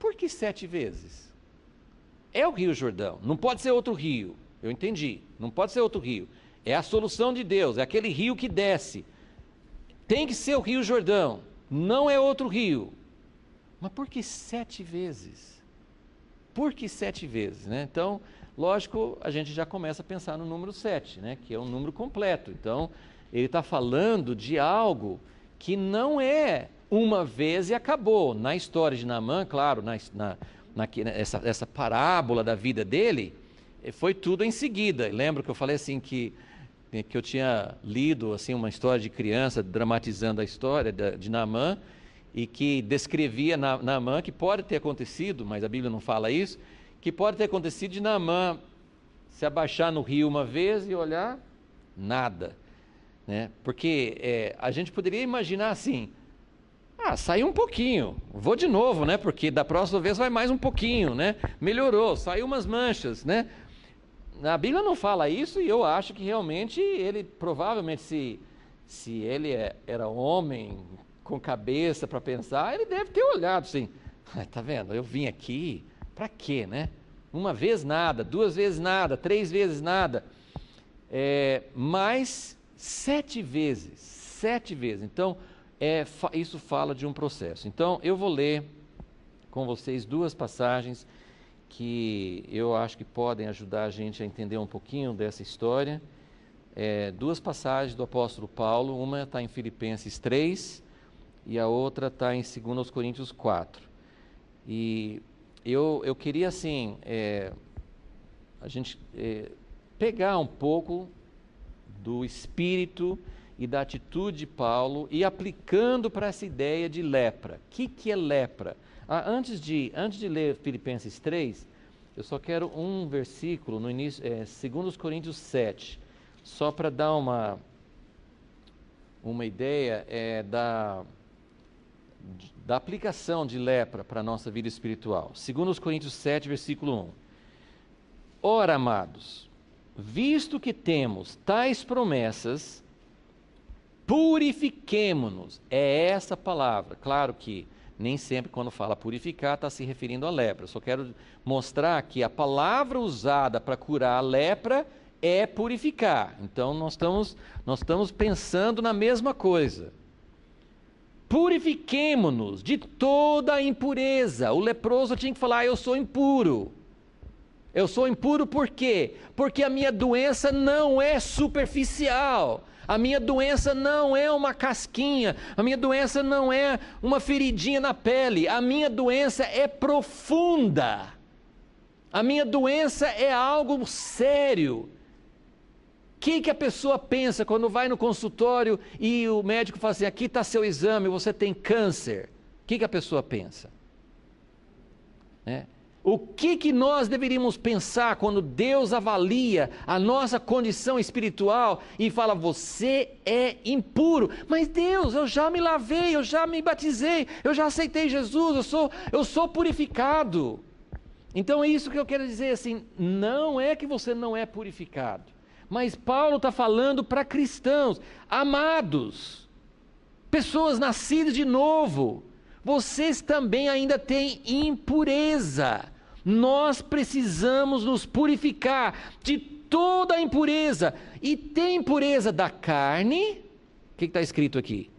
por que 7 vezes? É o Rio Jordão, não pode ser outro rio. Eu entendi, não pode ser outro rio. É a solução de Deus, é aquele rio que desce. Tem que ser o Rio Jordão, não é outro rio. Mas por que 7 vezes? Por que 7 vezes, né? Então, lógico, a gente já começa a pensar no número 7, né? Que é um número completo. Então, ele está falando de algo que não é uma vez e acabou. Na história de Naamã, claro, essa parábola da vida dele, foi tudo em seguida. Lembra que eu falei assim que eu tinha lido assim uma história de criança dramatizando a história de Naamã, e que descrevia Naamã, que pode ter acontecido, mas a Bíblia não fala isso, que pode ter acontecido de Naamã se abaixar no rio uma vez e olhar nada, né? Porque a gente poderia imaginar assim: saiu um pouquinho, vou de novo, né? Porque da próxima vez vai mais um pouquinho, né? Melhorou, saiu umas manchas, né? A Bíblia não fala isso, e eu acho que realmente ele, provavelmente, se ele era homem com cabeça para pensar, ele deve ter olhado assim: tá vendo, eu vim aqui, para quê, né? Uma vez nada, 2 vezes nada, 3 vezes nada, mas 7 vezes, então isso fala de um processo. Então eu vou ler com vocês duas passagens que eu acho que podem ajudar a gente a entender um pouquinho dessa história. Duas passagens do apóstolo Paulo, uma está em Filipenses 3 e a outra está em 2 Coríntios 4. E eu queria, assim, a gente pegar um pouco do espírito e da atitude de Paulo e aplicando para essa ideia de lepra. O que é lepra? Antes de ler Filipenses 3, eu só quero um versículo no início, 2 Coríntios 7, só para dar uma ideia da aplicação de lepra para a nossa vida espiritual. 2 Coríntios 7, versículo 1. Ora, amados, visto que temos tais promessas, purifiquemo-nos. É essa palavra. Claro que nem sempre quando fala purificar está se referindo à lepra. Só quero mostrar que a palavra usada para curar a lepra é purificar. Então nós estamos pensando na mesma coisa. Purifiquemo-nos de toda a impureza. O leproso tinha que falar: eu sou impuro. Eu sou impuro por quê? Porque a minha doença não é superficial. A minha doença não é uma casquinha. A minha doença não é uma feridinha na pele. A minha doença é profunda. A minha doença é algo sério. O que a pessoa pensa quando vai no consultório e o médico fala assim: aqui está seu exame, você tem câncer? O que a pessoa pensa? O que nós deveríamos pensar quando Deus avalia a nossa condição espiritual e fala: você é impuro? Mas Deus, eu já me lavei, eu já me batizei, eu já aceitei Jesus, eu sou purificado. Então é isso que eu quero dizer, assim, não é que você não é purificado, mas Paulo está falando para cristãos, amados, pessoas nascidas de novo, vocês também ainda têm impureza. Nós precisamos nos purificar de toda a impureza. E tem impureza da carne, o que está escrito aqui?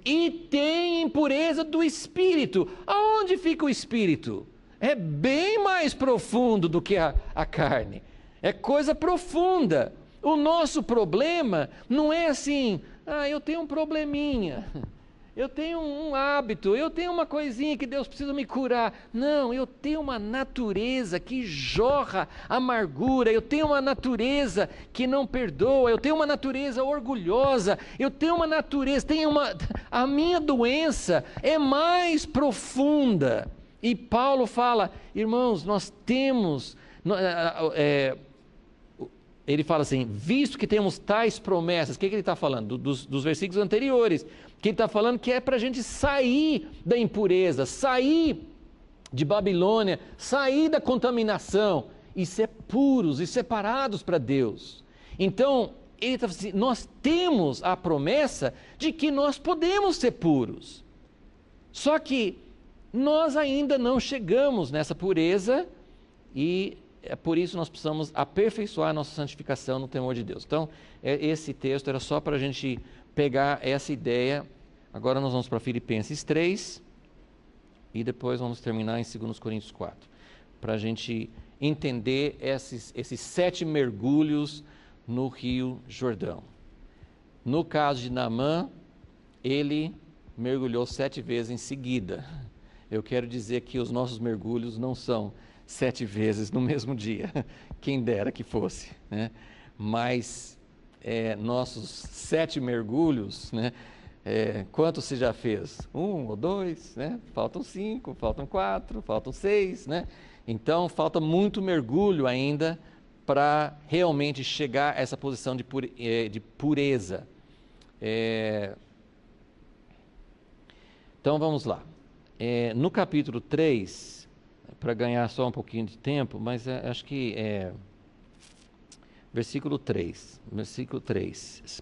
E tem impureza do espírito. Aonde fica o espírito? É bem mais profundo do que a carne. É coisa profunda. O nosso problema não é assim: eu tenho um probleminha. Eu tenho um hábito, eu tenho uma coisinha que Deus precisa me curar. Não, eu tenho uma natureza que jorra amargura, eu tenho uma natureza que não perdoa, eu tenho uma natureza orgulhosa, eu tenho uma natureza, a minha doença é mais profunda. E Paulo fala: irmãos, nós temos... ele fala assim: visto que temos tais promessas. O que ele está falando? Dos versículos anteriores. Que ele está falando que é para a gente sair da impureza, sair de Babilônia, sair da contaminação e ser puros e separados para Deus. Então, ele está falando assim: nós temos a promessa de que nós podemos ser puros. Só que nós ainda não chegamos nessa pureza e por isso nós precisamos aperfeiçoar a nossa santificação no temor de Deus. Então, esse texto era só para a gente pegar essa ideia. Agora nós vamos para Filipenses 3 e depois vamos terminar em 2 Coríntios 4, para a gente entender esses 7 mergulhos no Rio Jordão. No caso de Naamã, ele mergulhou 7 vezes em seguida. Eu quero dizer que os nossos mergulhos não são 7 vezes no mesmo dia, quem dera que fosse, né? Mas nossos 7 mergulhos, né? Quantos você já fez? 1 ou 2, né? Faltam 5, faltam 4, faltam 6, né? Então falta muito mergulho ainda para realmente chegar a essa posição de pureza. Então vamos lá. No capítulo 3, para ganhar só um pouquinho de tempo, mas acho que versículo 3,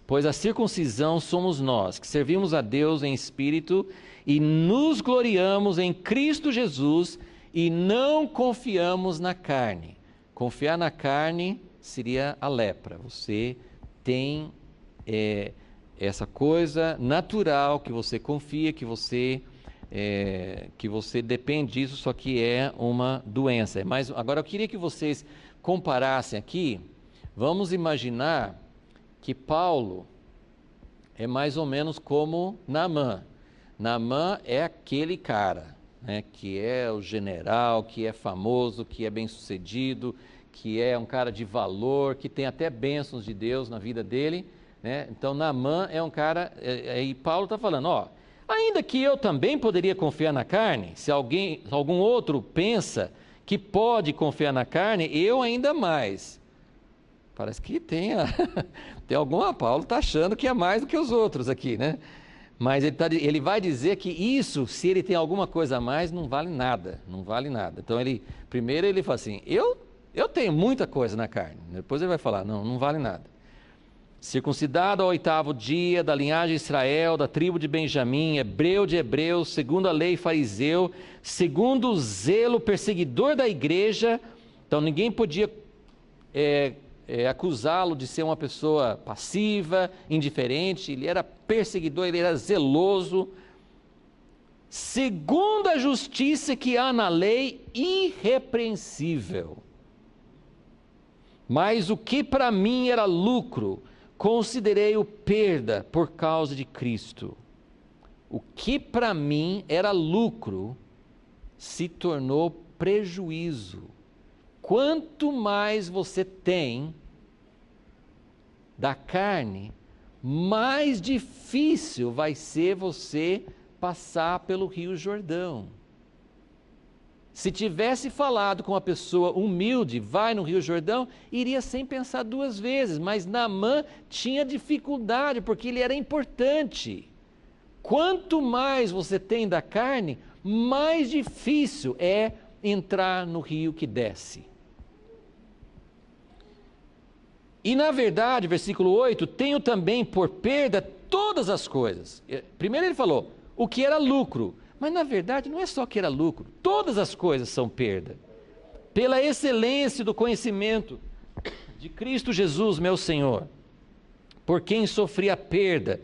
pois a circuncisão somos nós, que servimos a Deus em espírito e nos gloriamos em Cristo Jesus e não confiamos na carne. Confiar na carne seria a lepra. Você tem essa coisa natural que você confia, que você que você depende disso, só que é uma doença. Mas agora eu queria que vocês comparassem aqui. Vamos imaginar que Paulo é mais ou menos como Naamã. Naamã é aquele cara, né, que é o general, que é famoso, que é bem-sucedido, que é um cara de valor, que tem até bênçãos de Deus na vida dele, né? Então Naamã é um cara, e Paulo está falando, ó, ainda que eu também poderia confiar na carne, se algum outro pensa que pode confiar na carne, eu ainda mais. Parece que tem alguma, Paulo está achando que é mais do que os outros aqui, né? Mas ele vai dizer que isso, se ele tem alguma coisa a mais, não vale nada, não vale nada. Então primeiro ele fala assim, eu tenho muita coisa na carne. Depois ele vai falar, não vale nada. Circuncidado ao 8º dia, da linhagem de Israel, da tribo de Benjamim, hebreu de hebreus, segundo a lei fariseu, segundo o zelo perseguidor da igreja. Então ninguém podia acusá-lo de ser uma pessoa passiva, indiferente. Ele era perseguidor, ele era zeloso. Segundo a justiça que há na lei, irrepreensível. Mas o que para mim era lucro, considerei-o perda por causa de Cristo. O que para mim era lucro, se tornou prejuízo. Quanto mais você tem da carne, mais difícil vai ser você passar pelo Rio Jordão. Se tivesse falado com uma pessoa humilde, vai no Rio Jordão, iria sem pensar 2 vezes, mas Naamã tinha dificuldade, porque ele era importante. Quanto mais você tem da carne, mais difícil é entrar no rio que desce. E na verdade, versículo 8, tenho também por perda todas as coisas. Primeiro ele falou, o que era lucro. Mas na verdade não é só que era lucro, todas as coisas são perda. Pela excelência do conhecimento de Cristo Jesus, meu Senhor, por quem sofri a perda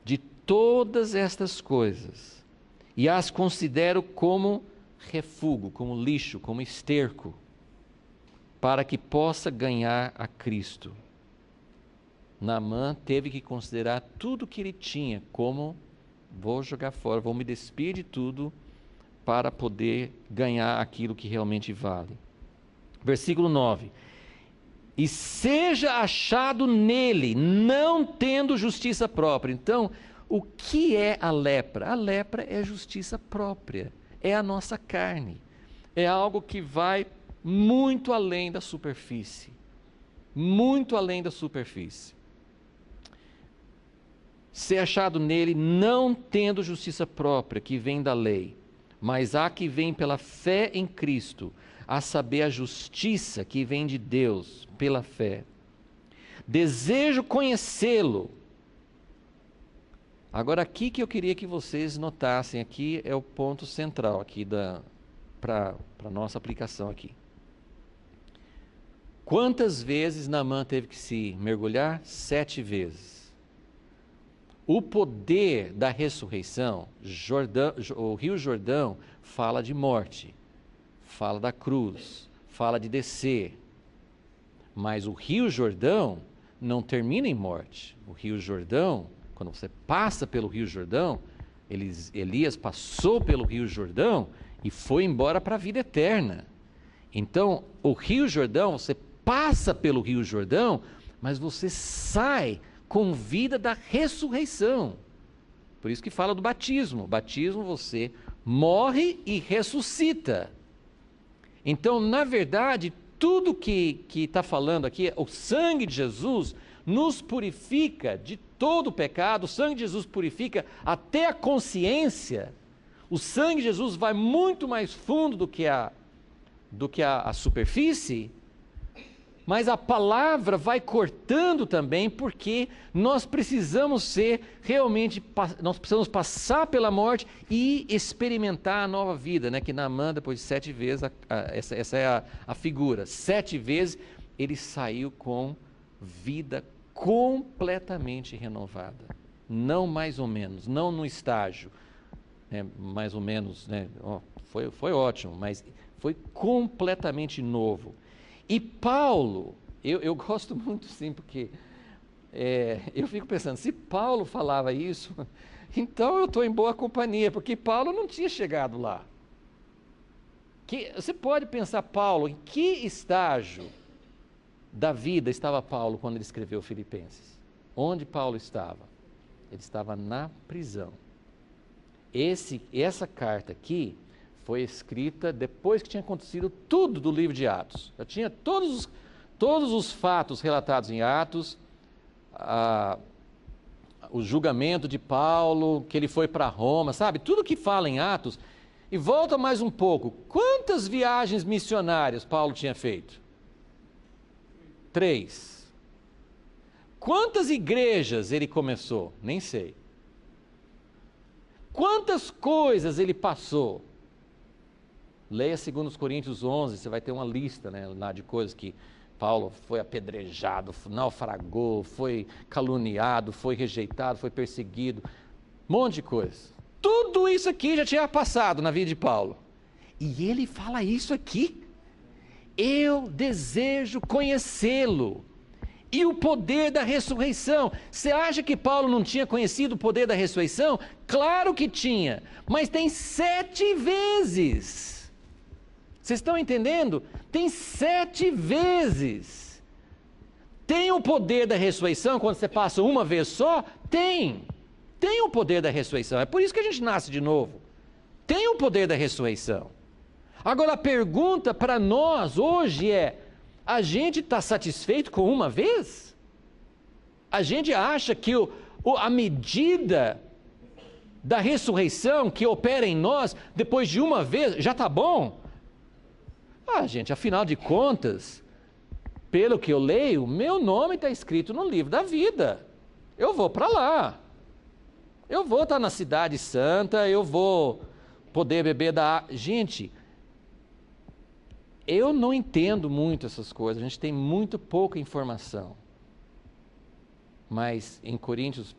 de todas estas coisas, e as considero como refúgio, como lixo, como esterco, para que possa ganhar a Cristo. Naamã teve que considerar tudo que ele tinha como vou jogar fora, vou me despir de tudo para poder ganhar aquilo que realmente vale. Versículo 9. E seja achado nele, não tendo justiça própria. Então, o que é a lepra? A lepra é justiça própria, é a nossa carne. É algo que vai muito além da superfície. Muito além da superfície. Ser achado nele, não tendo justiça própria, que vem da lei, mas a que vem pela fé em Cristo, a saber, a justiça que vem de Deus pela fé. Desejo conhecê-lo. Agora, aqui que eu queria que vocês notassem, aqui é o ponto central aqui para a nossa aplicação aqui. Quantas vezes Naamã teve que se mergulhar? 7 vezes. O poder da ressurreição, o Rio Jordão fala de morte, fala da cruz, fala de descer. Mas o Rio Jordão não termina em morte. O Rio Jordão, quando você passa pelo Rio Jordão, Elias passou pelo Rio Jordão e foi embora para a vida eterna. Então, o Rio Jordão, você passa pelo Rio Jordão, mas você sai com vida da ressurreição. Por isso que fala do batismo. Batismo, você morre e ressuscita. Então, na verdade, tudo que está falando aqui, o sangue de Jesus nos purifica de todo o pecado, o sangue de Jesus purifica até a consciência. O sangue de Jesus vai muito mais fundo do que a superfície. Mas a palavra vai cortando também, porque nós precisamos nós precisamos passar pela morte e experimentar a nova vida, né? Que Naamã, depois de 7 vezes, essa é a figura, 7 vezes ele saiu com vida completamente renovada, não mais ou menos, não no estágio, né, mais ou menos, né, foi ótimo, mas foi completamente novo. E Paulo, eu gosto muito sim, porque eu fico pensando, se Paulo falava isso, então eu estou em boa companhia, porque Paulo não tinha chegado lá. Você pode pensar, Paulo, em que estágio da vida estava Paulo quando ele escreveu Filipenses? Onde Paulo estava? Ele estava na prisão. Essa carta aqui foi escrita depois que tinha acontecido tudo do livro de Atos. Já tinha todos os fatos relatados em Atos, o julgamento de Paulo, que ele foi para Roma, sabe? Tudo que fala em Atos. E volta mais um pouco. Quantas viagens missionárias Paulo tinha feito? 3. Quantas igrejas ele começou? Nem sei. Quantas coisas ele passou? Leia 2 Coríntios 11, você vai ter uma lista, né, lá de coisas que Paulo foi apedrejado, naufragou, foi caluniado, foi rejeitado, foi perseguido. Um monte de coisa. Tudo isso aqui já tinha passado na vida de Paulo. E ele fala isso aqui. Eu desejo conhecê-lo. E o poder da ressurreição. Você acha que Paulo não tinha conhecido o poder da ressurreição? Claro que tinha. Mas tem 7 vezes. Vocês estão entendendo? Tem 7 vezes. Tem o poder da ressurreição quando você passa uma vez só? Tem. Tem o poder da ressurreição, é por isso que a gente nasce de novo. Tem o poder da ressurreição. Agora a pergunta para nós hoje é, a gente está satisfeito com uma vez? A gente acha que a medida da ressurreição que opera em nós, depois de uma vez, já está bom? Gente, afinal de contas, pelo que eu leio, meu nome está escrito no livro da vida. Eu vou para lá. Eu vou estar na cidade santa, eu vou poder beber da água. Gente, eu não entendo muito essas coisas, a gente tem muito pouca informação. Mas em 1 Coríntios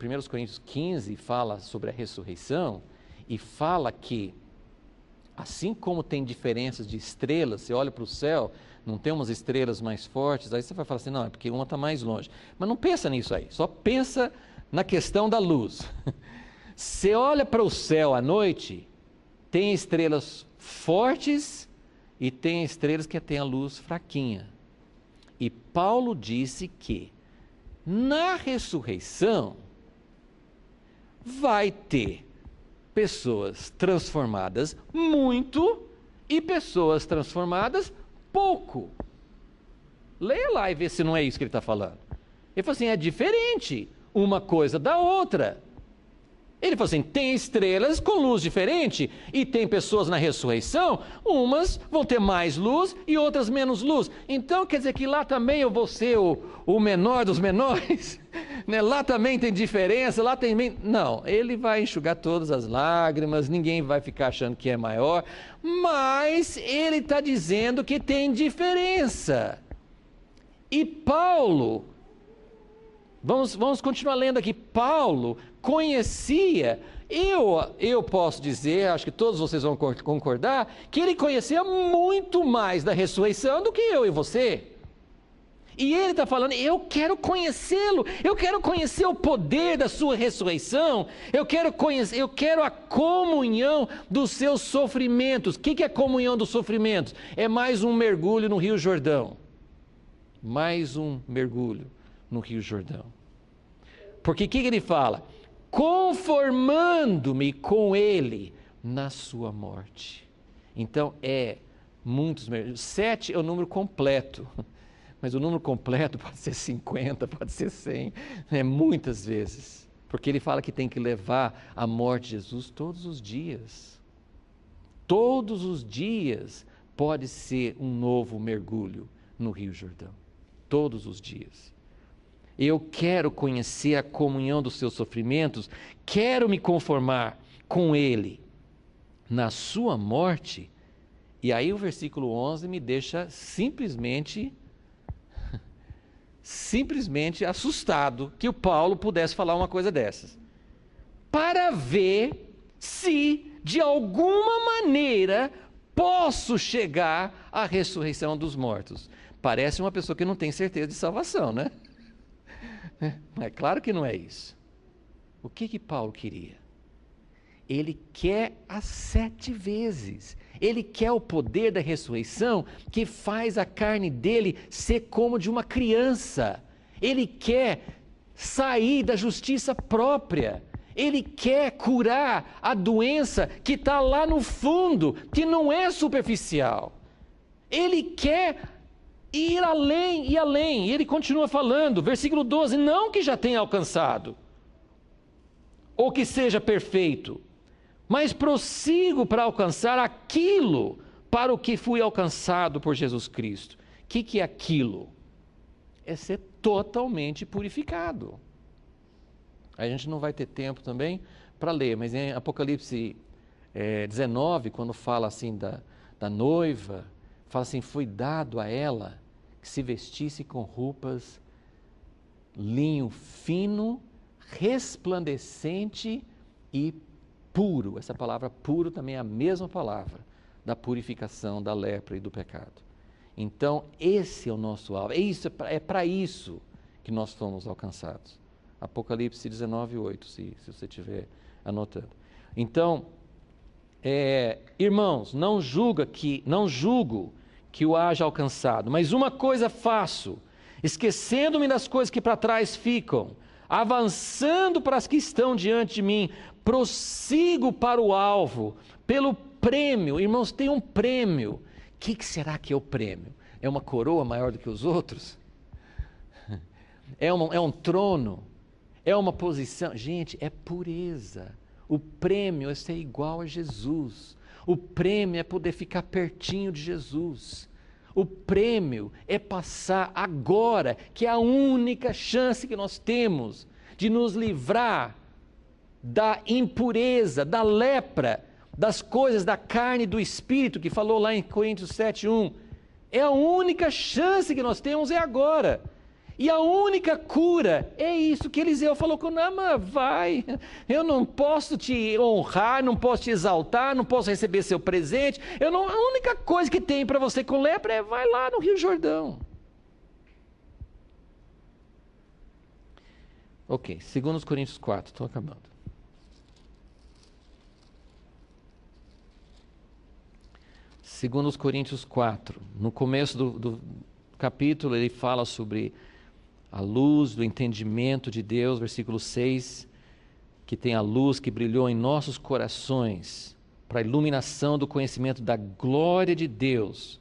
15 fala sobre a ressurreição e fala que, assim como tem diferenças de estrelas, você olha para o céu, não tem umas estrelas mais fortes, aí você vai falar assim, não, é porque uma está mais longe. Mas não pensa nisso aí, só pensa na questão da luz. Você olha para o céu à noite, tem estrelas fortes e tem estrelas que têm a luz fraquinha. E Paulo disse que na ressurreição vai ter pessoas transformadas muito e pessoas transformadas pouco. Leia lá e vê se não é isso que ele está falando. Ele falou assim, é diferente uma coisa da outra. Ele falou assim, tem estrelas com luz diferente e tem pessoas na ressurreição, umas vão ter mais luz e outras menos luz. Então quer dizer que lá também eu vou ser o menor dos menores? Né? Lá também tem diferença, lá tem... Não, ele vai enxugar todas as lágrimas, ninguém vai ficar achando que é maior, mas ele está dizendo que tem diferença. E Paulo... Vamos continuar lendo aqui. Paulo conhecia, eu posso dizer, acho que todos vocês vão concordar, que ele conhecia muito mais da ressurreição do que eu e você. E ele está falando, eu quero conhecê-lo, eu quero conhecer o poder da sua ressurreição, eu quero a comunhão dos seus sofrimentos. O que é comunhão dos sofrimentos? É mais um mergulho no Rio Jordão. Mais um mergulho no Rio Jordão. Porque o que ele fala? Conformando-me com ele na sua morte. Então muitos mergulhos. 7 é o número completo. Mas o número completo pode ser 50, pode ser 100, muitas vezes. Porque ele fala que tem que levar a morte de Jesus todos os dias. Todos os dias pode ser um novo mergulho no Rio Jordão. Todos os dias. Eu quero conhecer a comunhão dos seus sofrimentos, quero me conformar com ele na sua morte. E aí o versículo 11 me deixa simplesmente assustado que o Paulo pudesse falar uma coisa dessas. Para ver se de alguma maneira posso chegar à ressurreição dos mortos. Parece uma pessoa que não tem certeza de salvação, né? Mas claro que não é isso. O que Paulo queria? Ele quer as 7 vezes. Ele quer o poder da ressurreição que faz a carne dele ser como de uma criança. Ele quer sair da justiça própria. Ele quer curar a doença que está lá no fundo, que não é superficial. Ele quer ir além e além. Ele continua falando, versículo 12, não que já tenha alcançado, ou que seja perfeito, mas prossigo para alcançar aquilo para o que fui alcançado por Jesus Cristo. O que é aquilo? É ser totalmente purificado. A gente não vai ter tempo também para ler, mas em Apocalipse 19, quando fala assim da noiva, fala assim, foi dado a ela que se vestisse com roupas, linho fino, resplandecente e puro. Essa palavra puro também é a mesma palavra da purificação da lepra e do pecado. Então, esse é o nosso alvo. É para isso que nós fomos alcançados. Apocalipse 19, 8, se você estiver anotando. Então, irmãos, não julgo que o haja alcançado, mas uma coisa faço, esquecendo-me das coisas que para trás ficam, avançando para as que estão diante de mim, prossigo para o alvo, pelo prêmio. Irmãos, tem um prêmio. O que será que é o prêmio? É uma coroa maior do que os outros? É um trono? É uma posição? Gente, é pureza. O prêmio é ser igual a Jesus. O prêmio é poder ficar pertinho de Jesus. O prêmio é passar agora, que é a única chance que nós temos de nos livrar da impureza, da lepra, das coisas da carne e do espírito, que falou lá em Coríntios 7:1. É a única chance que nós temos, é agora. E a única cura é isso que Eliseu falou com Naamã, vai, eu não posso te honrar, não posso te exaltar, não posso receber seu presente, a única coisa que tem para você com lepra é vai lá no Rio Jordão. Ok, 2 Coríntios 4, estou acabando. 2 Coríntios 4, no começo do capítulo ele fala sobre a luz do entendimento de Deus, versículo 6, que tem a luz que brilhou em nossos corações, para a iluminação do conhecimento da glória de Deus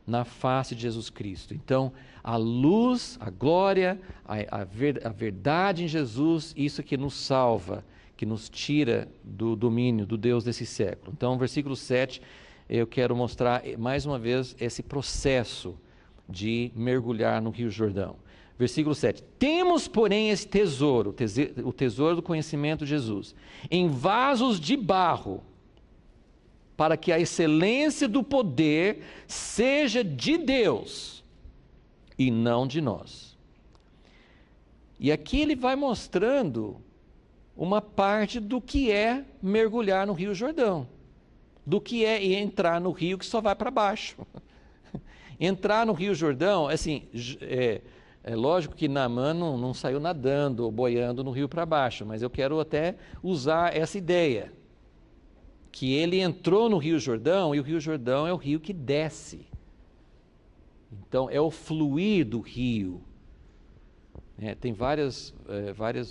na face de Jesus Cristo. Então, a luz, a glória, a verdade em Jesus, isso que nos salva, que nos tira do domínio do Deus desse século. Então, versículo 7, eu quero mostrar mais uma vez esse processo de mergulhar no Rio Jordão. Versículo 7, temos, porém, esse tesouro, o tesouro do conhecimento de Jesus, em vasos de barro, para que a excelência do poder seja de Deus e não de nós. E aqui ele vai mostrando uma parte do que é mergulhar no Rio Jordão, do que é entrar no rio que só vai para baixo. Entrar no Rio Jordão, assim, é lógico que Naamã não saiu nadando ou boiando no rio para baixo, mas eu quero até usar essa ideia, que ele entrou no Rio Jordão, e o Rio Jordão é o rio que desce. Então, é o fluir do rio. Tem várias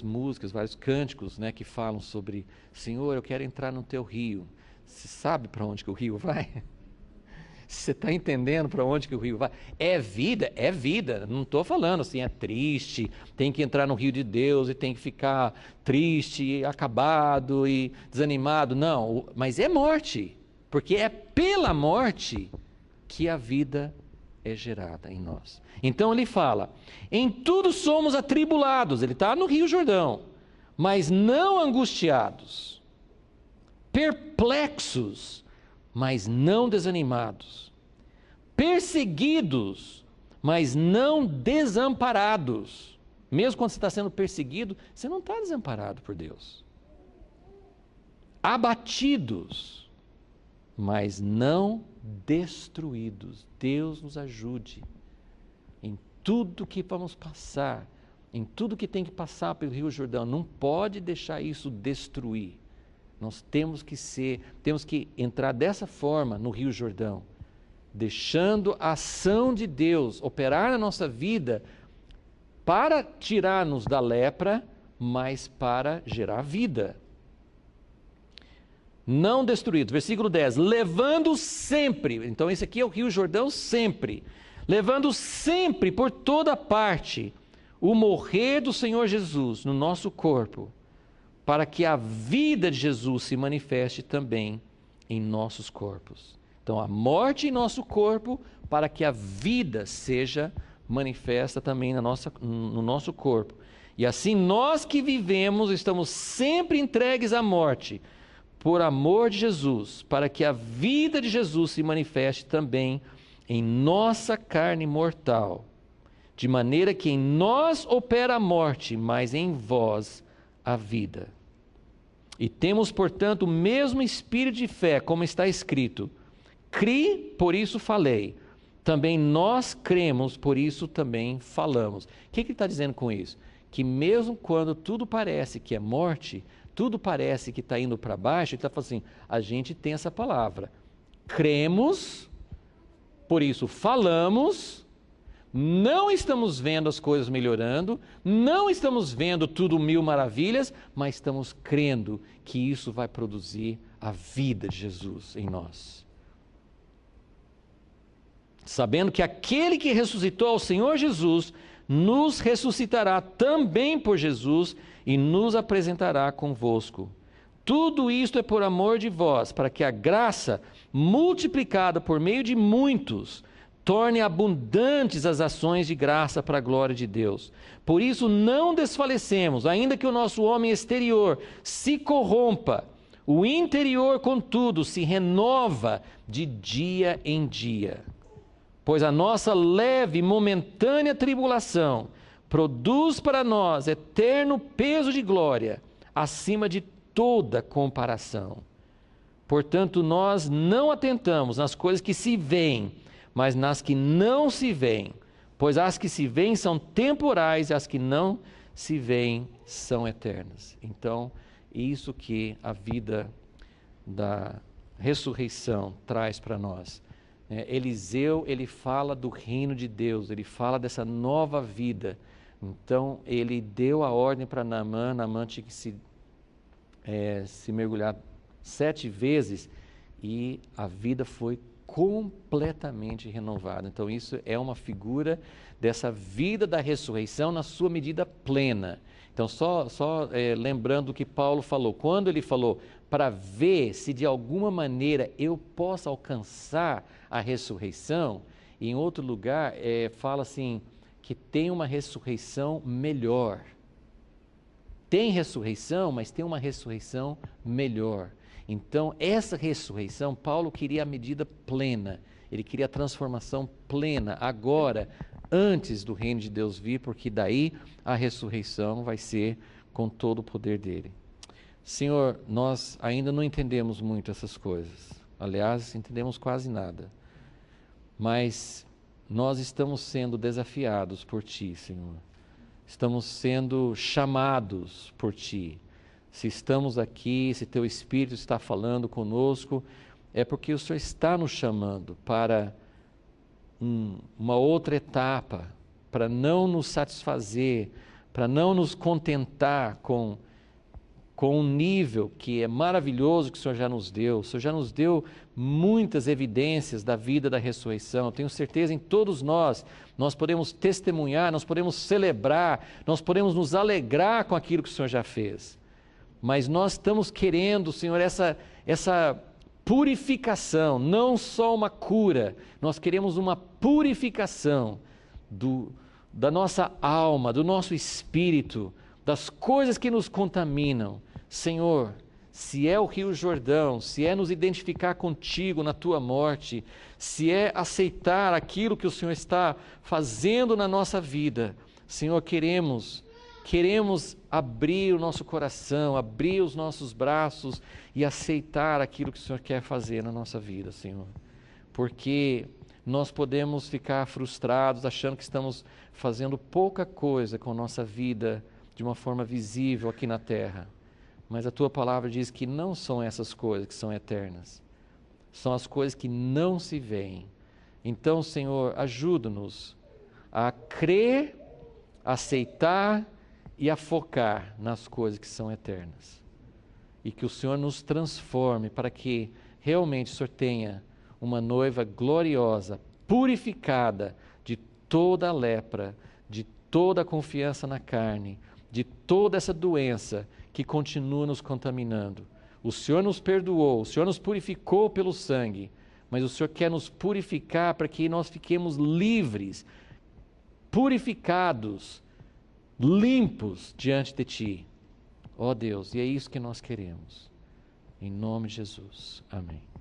músicas, vários cânticos, que falam sobre, Senhor, eu quero entrar no teu rio. Você sabe para onde que o rio vai? Você está entendendo para onde que o rio vai? É vida, é vida. Não estou falando assim, é triste, tem que entrar no rio de Deus e tem que ficar triste, acabado e desanimado. Não, mas é morte, porque é pela morte que a vida é gerada em nós. Então ele fala, em tudo somos atribulados, ele está no Rio Jordão, mas não angustiados, perplexos, mas não desanimados, perseguidos, mas não desamparados. Mesmo quando você está sendo perseguido, você não está desamparado por Deus. abatidos, mas não destruídos. Deus nos ajude em tudo que vamos passar, em tudo que tem que passar pelo Rio Jordão. Não pode deixar isso destruir. Nós temos que entrar dessa forma no Rio Jordão, deixando a ação de Deus operar na nossa vida para tirar-nos da lepra, mas para gerar vida. Não destruído. Versículo 10. Levando sempre, então esse aqui é o Rio Jordão sempre, levando sempre por toda parte o morrer do Senhor Jesus no nosso corpo, para que a vida de Jesus se manifeste também em nossos corpos. Então, a morte em nosso corpo, para que a vida seja manifesta também no nosso corpo. E assim, nós que vivemos, estamos sempre entregues à morte, por amor de Jesus, para que a vida de Jesus se manifeste também em nossa carne mortal, de maneira que em nós opera a morte, mas em vós a vida. E temos, portanto, o mesmo espírito de fé, como está escrito: cri, por isso falei. Também nós cremos, por isso também falamos. O que ele está dizendo com isso? Que mesmo quando tudo parece que é morte, tudo parece que está indo para baixo, ele está falando assim: a gente tem essa palavra. Cremos, por isso falamos. Não estamos vendo as coisas melhorando, não estamos vendo tudo mil maravilhas, mas estamos crendo que isso vai produzir a vida de Jesus em nós. Sabendo que aquele que ressuscitou ao Senhor Jesus, nos ressuscitará também por Jesus e nos apresentará convosco. Tudo isto é por amor de vós, para que a graça, multiplicada por meio de muitos, torne abundantes as ações de graça para a glória de Deus. Por isso não desfalecemos, ainda que o nosso homem exterior se corrompa, o interior, contudo, se renova de dia em dia. Pois a nossa leve e momentânea tribulação produz para nós eterno peso de glória, acima de toda comparação. Portanto, nós não atentamos nas coisas que se veem, mas nas que não se veem, pois as que se veem são temporais e as que não se veem são eternas. Então, isso que a vida da ressurreição traz para nós. Eliseu, ele fala do reino de Deus, ele fala dessa nova vida. Então, ele deu a ordem para Naamã. Naamã tinha que se mergulhar 7 vezes e a vida foi completamente renovada. Então, isso é uma figura dessa vida da ressurreição na sua medida plena. Então, só lembrando o que Paulo falou, quando ele falou para ver se de alguma maneira eu possa alcançar a ressurreição, e em outro lugar fala assim, que tem uma ressurreição melhor. Tem ressurreição, mas tem uma ressurreição melhor. Então, essa ressurreição, Paulo queria a medida plena, ele queria a transformação plena, agora, antes do reino de Deus vir, porque daí a ressurreição vai ser com todo o poder dele. Senhor, nós ainda não entendemos muito essas coisas, aliás, entendemos quase nada, mas nós estamos sendo desafiados por Ti, Senhor, estamos sendo chamados por Ti. Se estamos aqui, se Teu Espírito está falando conosco, é porque o Senhor está nos chamando para uma outra etapa, para não nos satisfazer, para não nos contentar com um nível que é maravilhoso que o Senhor já nos deu. O Senhor já nos deu muitas evidências da vida da ressurreição. Eu tenho certeza em todos nós podemos testemunhar, nós podemos celebrar, nós podemos nos alegrar com aquilo que o Senhor já fez. Mas nós estamos querendo, Senhor, essa purificação, não só uma cura, nós queremos uma purificação da nossa alma, do nosso espírito, das coisas que nos contaminam. Senhor, se é o Rio Jordão, se é nos identificar contigo na tua morte, se é aceitar aquilo que o Senhor está fazendo na nossa vida, Senhor, queremos queremos abrir o nosso coração, abrir os nossos braços e aceitar aquilo que o Senhor quer fazer na nossa vida, Senhor. Porque nós podemos ficar frustrados, achando que estamos fazendo pouca coisa com a nossa vida de uma forma visível aqui na terra. Mas a Tua palavra diz que não são essas coisas que são eternas. São as coisas que não se veem. Então, Senhor, ajuda-nos a crer, a aceitar e a focar nas coisas que são eternas. E que o Senhor nos transforme para que realmente o Senhor tenha uma noiva gloriosa, purificada de toda a lepra, de toda a confiança na carne, de toda essa doença que continua nos contaminando. O Senhor nos perdoou, o Senhor nos purificou pelo sangue, mas o Senhor quer nos purificar para que nós fiquemos livres, purificados, limpos diante de Ti. Ó Deus, e é isso que nós queremos. Em nome de Jesus. Amém.